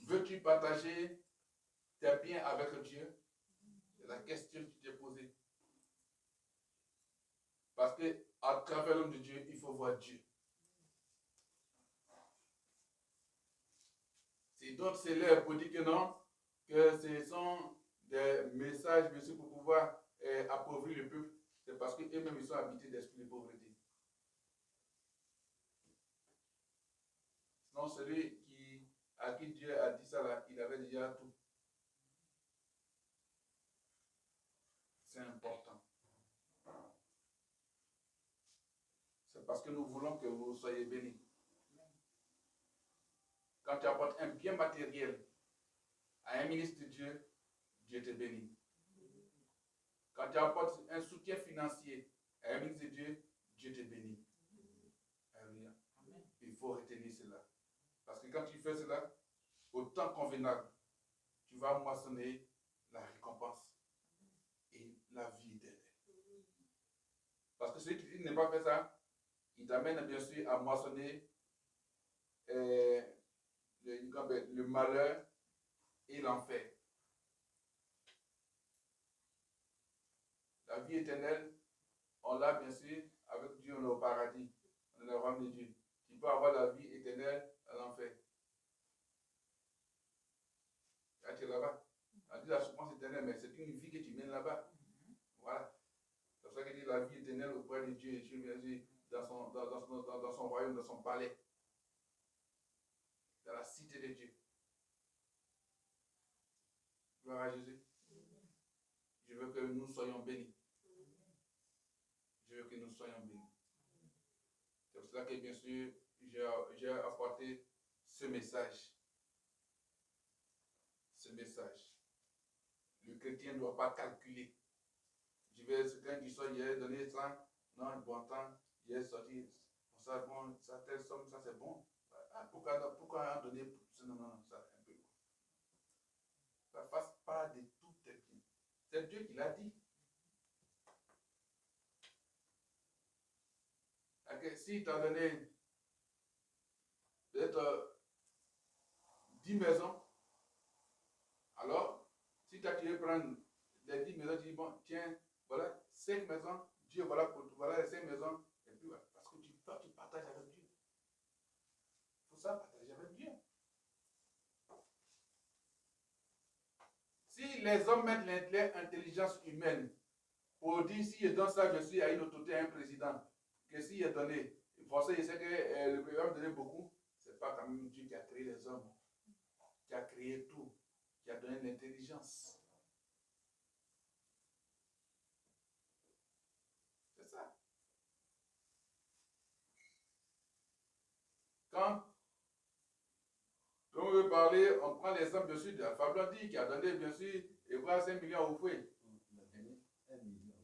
Veux-tu partager tes biens avec Dieu? C'est la question que tu t'es posée. Parce qu'à travers l'homme de Dieu, il faut voir Dieu. Si d'autres s'élèvent pour dire que non, que ce sont des messages, bien sûr, pour pouvoir appauvrir le peuple, c'est parce qu'eux-mêmes, ils sont habités d'esprit de pauvreté. Sinon, celui à qui Dieu a dit ça, là, il avait déjà tout. C'est important. C'est parce que nous voulons que vous soyez bénis. Quand tu apportes un bien matériel à un ministre de Dieu, Dieu te bénit. Quand tu apportes un soutien financier à un ministre de Dieu, Dieu te bénit. Alléluia. Il faut retenir cela. Parce que quand tu fais cela, au temps convenable, tu vas moissonner la récompense et la vie éternelle. Parce que celui qui n'a pas fait ça, il t'amène bien sûr à moissonner le malheur et l'enfer. La vie éternelle, on l'a bien sûr, avec Dieu, on est au paradis, on est dans le royaume de Dieu. Tu peux avoir la vie éternelle à l'enfer. Là, tu es là-bas. On dit la souffrance éternelle, mais c'est une vie que tu mènes là-bas. Voilà. C'est pour ça qu'il dit la vie éternelle auprès de Dieu, Dieu bien sûr, dans son royaume, dans son palais, dans la cité de Dieu. Gloire à Jésus. Je veux que nous soyons bénis. Je veux que nous soyons bénis. C'est pour cela que, bien sûr, j'ai apporté ce message. Ce message. Le chrétien ne doit pas calculer. Je vais, ce quand il sort, il a donné ça. Non, bon temps, il est sorti. Ça, bon, ça, telle somme, ça c'est bon. Ah, pourquoi en donner? Non, ça un peu. Ça ne fasse pas de tout tes biens. C'est Dieu qui l'a dit. Okay, si tu as donné peut-être 10 maisons, alors si Si toi, tu veux prendre les 10 maisons, tu dis, bon, tiens, voilà 5 maisons, Dieu, voilà les 5 maisons, et puis voilà, parce que toi, tu partages avec Dieu. Il faut ça partager avec Dieu. Si les hommes mettent l'intelligence humaine pour dire si je donne ça, je suis à une autorité, à un président, que si je donné, forcément, je sais que le président va me donner beaucoup, c'est pas quand même Dieu qui a créé les hommes, qui a créé tout, qui a donné l'intelligence. C'est ça. Quand on veut parler, on prend l'exemple bien sûr de la Fablandi qui a donné bien sûr, et voilà 5 millions au fouet.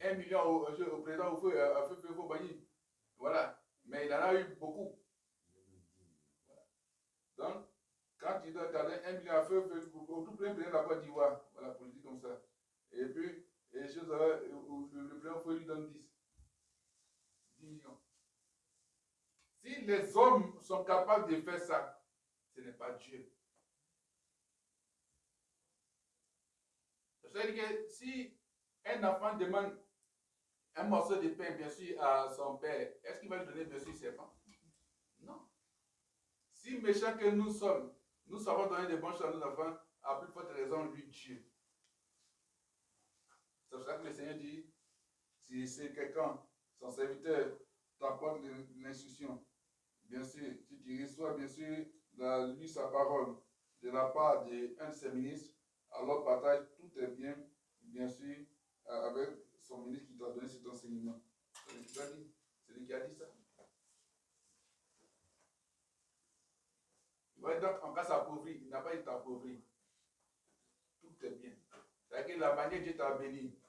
1 million au président au fouet, à Feu Bani. Voilà. Mais il en a eu beaucoup. Donc, quand il doit donner 1 million à Feu, au tout plein président de la Côte d'Ivoire, voilà, politique comme ça. Et puis, les choses, le président Fouet lui donne 10 millions. Si les hommes sont capables de faire ça, ce n'est pas Dieu. C'est-à-dire que si un enfant demande un morceau de pain, bien sûr, à son père, est-ce qu'il va lui donner, bien sûr, ses pains? Non. Si méchants que nous sommes, nous savons donner des bonnes choses à nos enfants, à plus forte raison, lui, Dieu. C'est pour ça que le Seigneur dit, si c'est quelqu'un, son serviteur, t'apporte l'instruction, bien sûr, si tu reçois, bien sûr, lui, sa parole, de la part d'un de ses ministres, alors partage tout est bien, bien sûr, avec son ministre qui t'a donné cet enseignement. C'est lui qui a dit ça. Ouais, donc, en cas s'appauvrit, il n'a pas été appauvri. Tout est bien. C'est-à-dire que la manière Dieu t'a béni,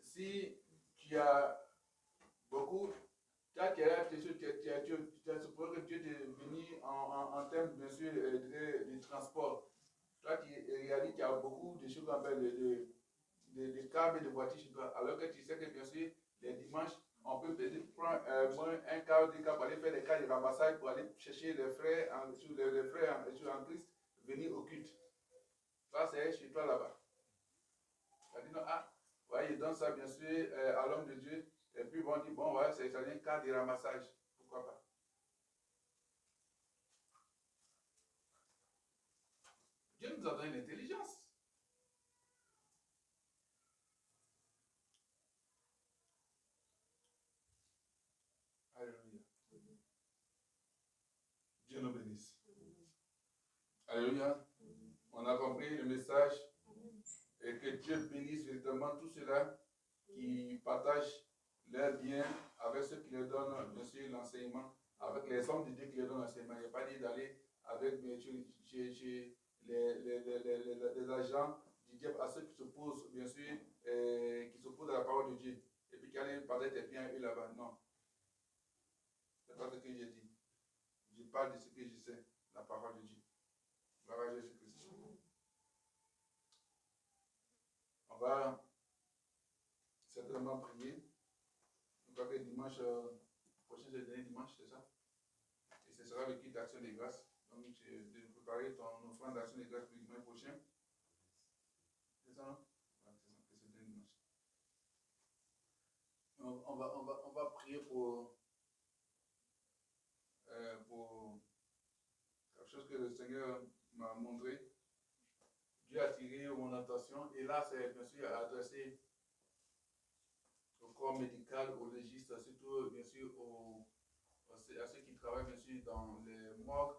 si tu as beaucoup, tu as supposé que Dieu t'est béni en termes, bien sûr, de transport. Toi, tu réalises qu'il y a beaucoup de choses qu'on appelle de câbles et de voitures chez toi. Alors que tu sais que, bien sûr, les dimanches, on peut peut-être prendre un câble, des câbles pour aller faire des cas de ramassage, pour aller chercher les frères en Christ, venir au culte. Ça, c'est chez toi là-bas. Tu as dit non, ah, ouais, il donne ça, bien sûr, à l'homme de Dieu. Et puis, bon, on dit, bon, ouais, c'est un cas de ramassage. Pourquoi pas? Dieu nous a donné l'intelligence. Alléluia. Dieu nous bénisse. Alléluia. On a compris le message. Et que Dieu bénisse véritablement tous ceux-là qui partagent leurs biens avec ceux qui leur donnent, bien sûr, l'enseignement, avec les hommes de Dieu qui leur donnent l'enseignement. Il n'y a pas dit d'aller avec, bien sûr, chez les agents du diable, à ceux qui s'opposent, bien sûr, qui s'opposent à la parole de Dieu. Et puis qui allaient parler des biens eux là-bas. Non. Ce n'est pas ce que j'ai dit. Je parle de ce que je sais, la parole de Dieu. Gloire à Jésus-Christ. On va certainement prier. Je crois que dimanche prochain, c'est le dernier dimanche, c'est ça? Et ce sera le culte d'action des grâces. Donc, de préparer ton offrande d'action des grâces pour le dimanche prochain. C'est ça, non? Voilà, c'est ça, c'est le dernier dimanche. On va prier pour quelque chose que le Seigneur m'a montré. Dieu a attiré mon attention. Et là, c'est bien sûr adressé au corps médical, aux légistes, surtout bien sûr à ceux qui travaillent bien sûr dans les morgues,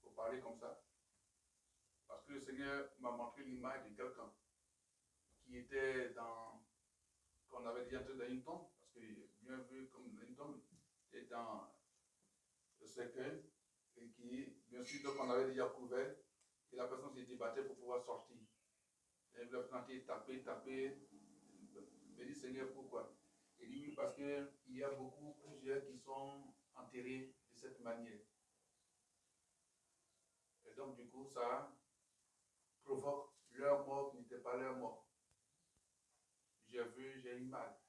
pour parler comme ça. Parce que le Seigneur m'a montré l'image de quelqu'un qui était qu'on avait dit entré dans une tombe, parce que bien vu comme une tombe, et dans le cercueil, et qui, bien sûr, donc on avait déjà couvert, et la personne s'est débattue pour pouvoir sortir. Et la personne a tapé, me dit Seigneur, pourquoi? Il dit oui, parce qu'il y a plusieurs qui sont enterrés de cette manière. Et donc, du coup, ça provoque leur mort qui n'était pas leur mort. J'ai eu mal.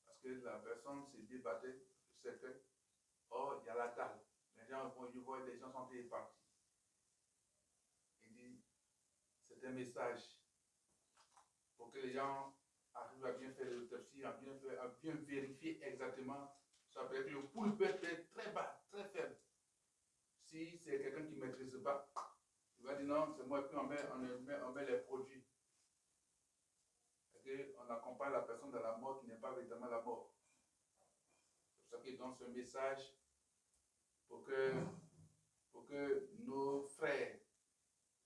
Parce que la personne s'est débattue, c'est que, oh, il y a la dalle. Les gens, je vois, les gens sont partis. Il dit, C'est un message pour que les gens arrivent à bien faire l'autopsie, à bien vérifier exactement. Ça peut être le pouls peut être très bas, très faible. Si c'est quelqu'un qui ne maîtrise pas, il va dire non, c'est moi, et puis on met les produits. Et on accompagne la personne dans la mort qui n'est pas véritablement la mort. C'est pour ça qu'il donne ce message pour que nos frères,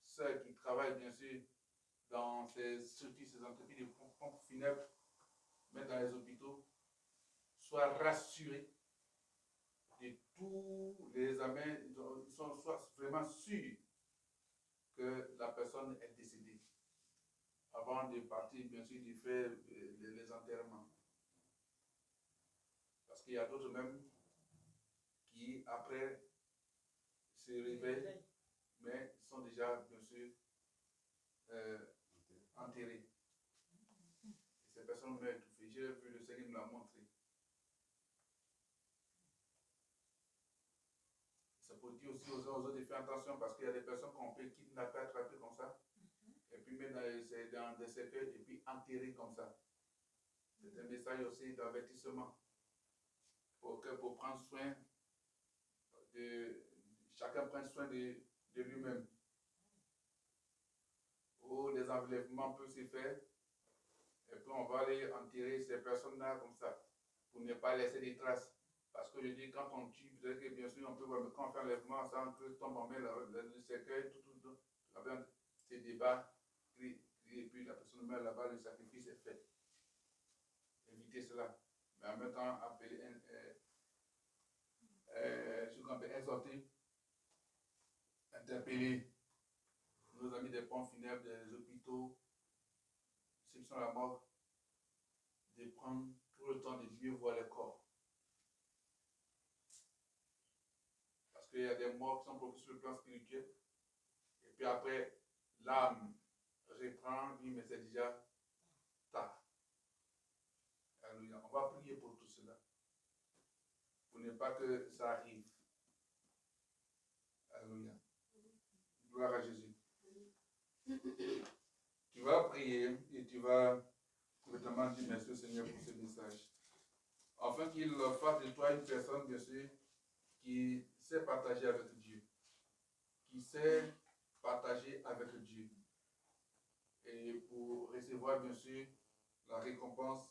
sœurs qui travaillent bien sûr dans ces structures, ces entreprises de pompes funèbres, mais dans les hôpitaux, soient rassurés de tous les examens, ils sont vraiment sûrs que la personne est décédée avant de partir, bien sûr, de faire les enterrements. Parce qu'il y a d'autres même qui, après, se réveillent, mais sont déjà, bien sûr, enterrés. Et ces personnes meurent étouffées. J'ai vu, le Seigneur me l'a montré. Ça peut dire aussi aux autres de faire attention parce qu'il y a des personnes qu'on peut kidnapper, attraper comme ça, et puis mettre dans des cercueils et puis enterrer comme ça. C'est un message aussi d'avertissement pour prendre soin de chacun prenne soin de lui-même. Où les enlèvements peuvent se faire, et puis on va aller enterrer ces personnes-là comme ça, pour ne pas laisser des traces. Parce que je dis, quand on tue, peut-être que bien sûr on peut voir, mais quand on fait enlèvement, ça on peut tomber en main, le cercueil, tout, c'est débat, et puis la personne meurt là-bas, le sacrifice est fait. Éviter cela. Mais en même temps, appeler ce qu'on peut exhorter, interpeller nos amis des pompes funèbres, des hôpitaux, ceux qui sont à la mort, de prendre tout le temps de mieux voir les corps. Parce qu'il y a des morts qui sont beaucoup sur le plan spirituel, et puis après, l'âme reprend, oui, mais c'est déjà tard. Alléluia. On va prier pour tout cela, pour ne pas que ça arrive. Alléluia. Gloire à Jésus. Tu vas prier et tu vas notamment dire merci au Seigneur pour ce message. Afin qu'il fasse de toi une personne, bien sûr, qui sait partager avec Dieu. Qui sait partager avec Dieu. Et pour recevoir, bien sûr, la récompense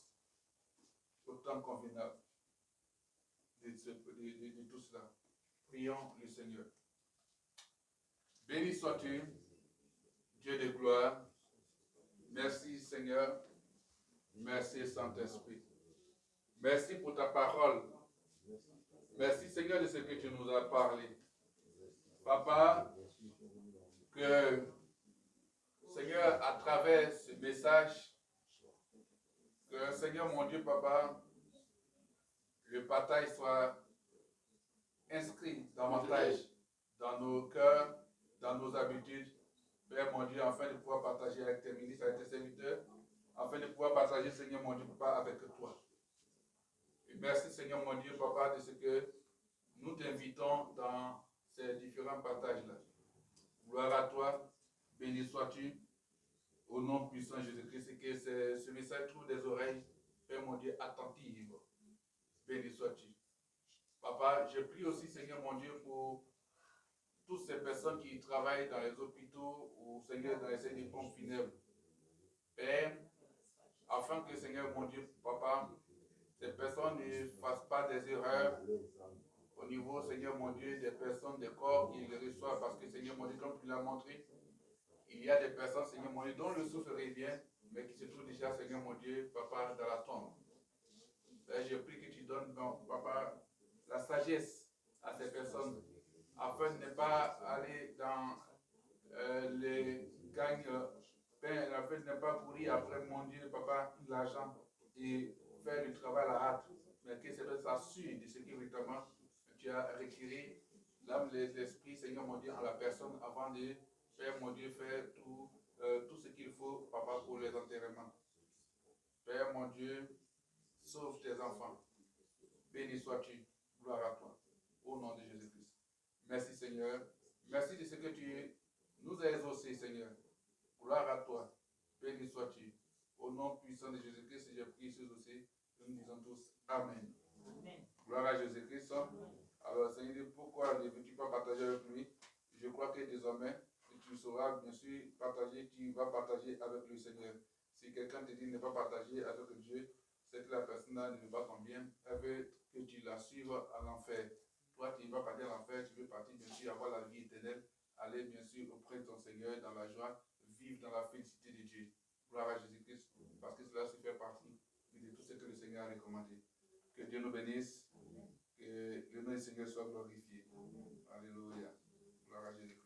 autant convenable de tout cela. Prions le Seigneur. Béni sois-tu, Dieu de gloire. Merci Seigneur. Merci Saint-Esprit. Merci pour ta parole. Merci Seigneur de ce que tu nous as parlé. Papa, que Seigneur, à travers ce message, que Seigneur mon Dieu, Papa, le partage soit inscrit davantage dans nos cœurs, dans nos habitudes, Père mon Dieu, afin de pouvoir partager avec tes ministres, avec tes serviteurs, afin de pouvoir partager, Seigneur mon Dieu, Papa, avec toi. Et merci, Seigneur mon Dieu, Papa, de ce que nous t'invitons dans ces différents partages-là. Gloire à toi, béni sois-tu, au nom puissant de Jésus-Christ, et que ce message trouve des oreilles, Père mon Dieu, attentives. Béni sois-tu. Papa, je prie aussi, Seigneur mon Dieu, pour toutes ces personnes qui travaillent dans les hôpitaux ou, Seigneur, dans les services de pompes funèbres. Père, afin que, Seigneur mon Dieu, Papa, ces personnes ne fassent pas des erreurs au niveau, Seigneur mon Dieu, des personnes, des corps qu'ils reçoivent. Parce que, Seigneur mon Dieu, comme tu l'as montré, il y a des personnes, Seigneur mon Dieu, dont le souffle revient, mais qui se trouvent déjà, Seigneur mon Dieu, Papa, dans la tombe. Père, je prie que tu donnes, Papa, la sagesse à ces personnes, afin de ne pas aller dans les gangs, afin de ne pas courir après, mon Dieu, Papa, l'argent et faire du travail à la hâte, mais que c'est s'assurer de ce que véritablement tu as retiré l'âme, l'esprit, Seigneur mon Dieu, en la personne avant de faire, mon Dieu, faire tout ce qu'il faut, Papa, pour les enterrements. Père, mon Dieu, sauve tes enfants. Béni sois-tu. Gloire à toi. Au nom de Jésus-Christ. Merci, Seigneur. Merci de ce que tu nous as exaucé, Seigneur. Gloire à toi. Béni sois-tu. Au nom puissant de Jésus-Christ, j'ai prié ces aussi. Nous disons tous Amen. Amen. Gloire à Jésus-Christ. Alors, Seigneur, dit pourquoi ne veux-tu pas partager avec lui? Je crois que désormais, tu sauras bien sûr partager, tu vas partager avec le Seigneur. Si quelqu'un te dit ne pas partager avec Dieu, c'est que la personne ne veut pas ton bien. Elle veut que tu la suives à l'enfer. Toi, tu ne vas pas partir à l'enfer, tu veux partir bien sûr avoir la vie éternelle, aller bien sûr auprès de ton Seigneur dans la joie, vivre dans la félicité de Dieu. Gloire à Jésus-Christ, parce que cela se fait partie de tout ce que le Seigneur a recommandé. Que Dieu nous bénisse, que le nom du Seigneur soit glorifié. Alléluia. Gloire à Jésus-Christ.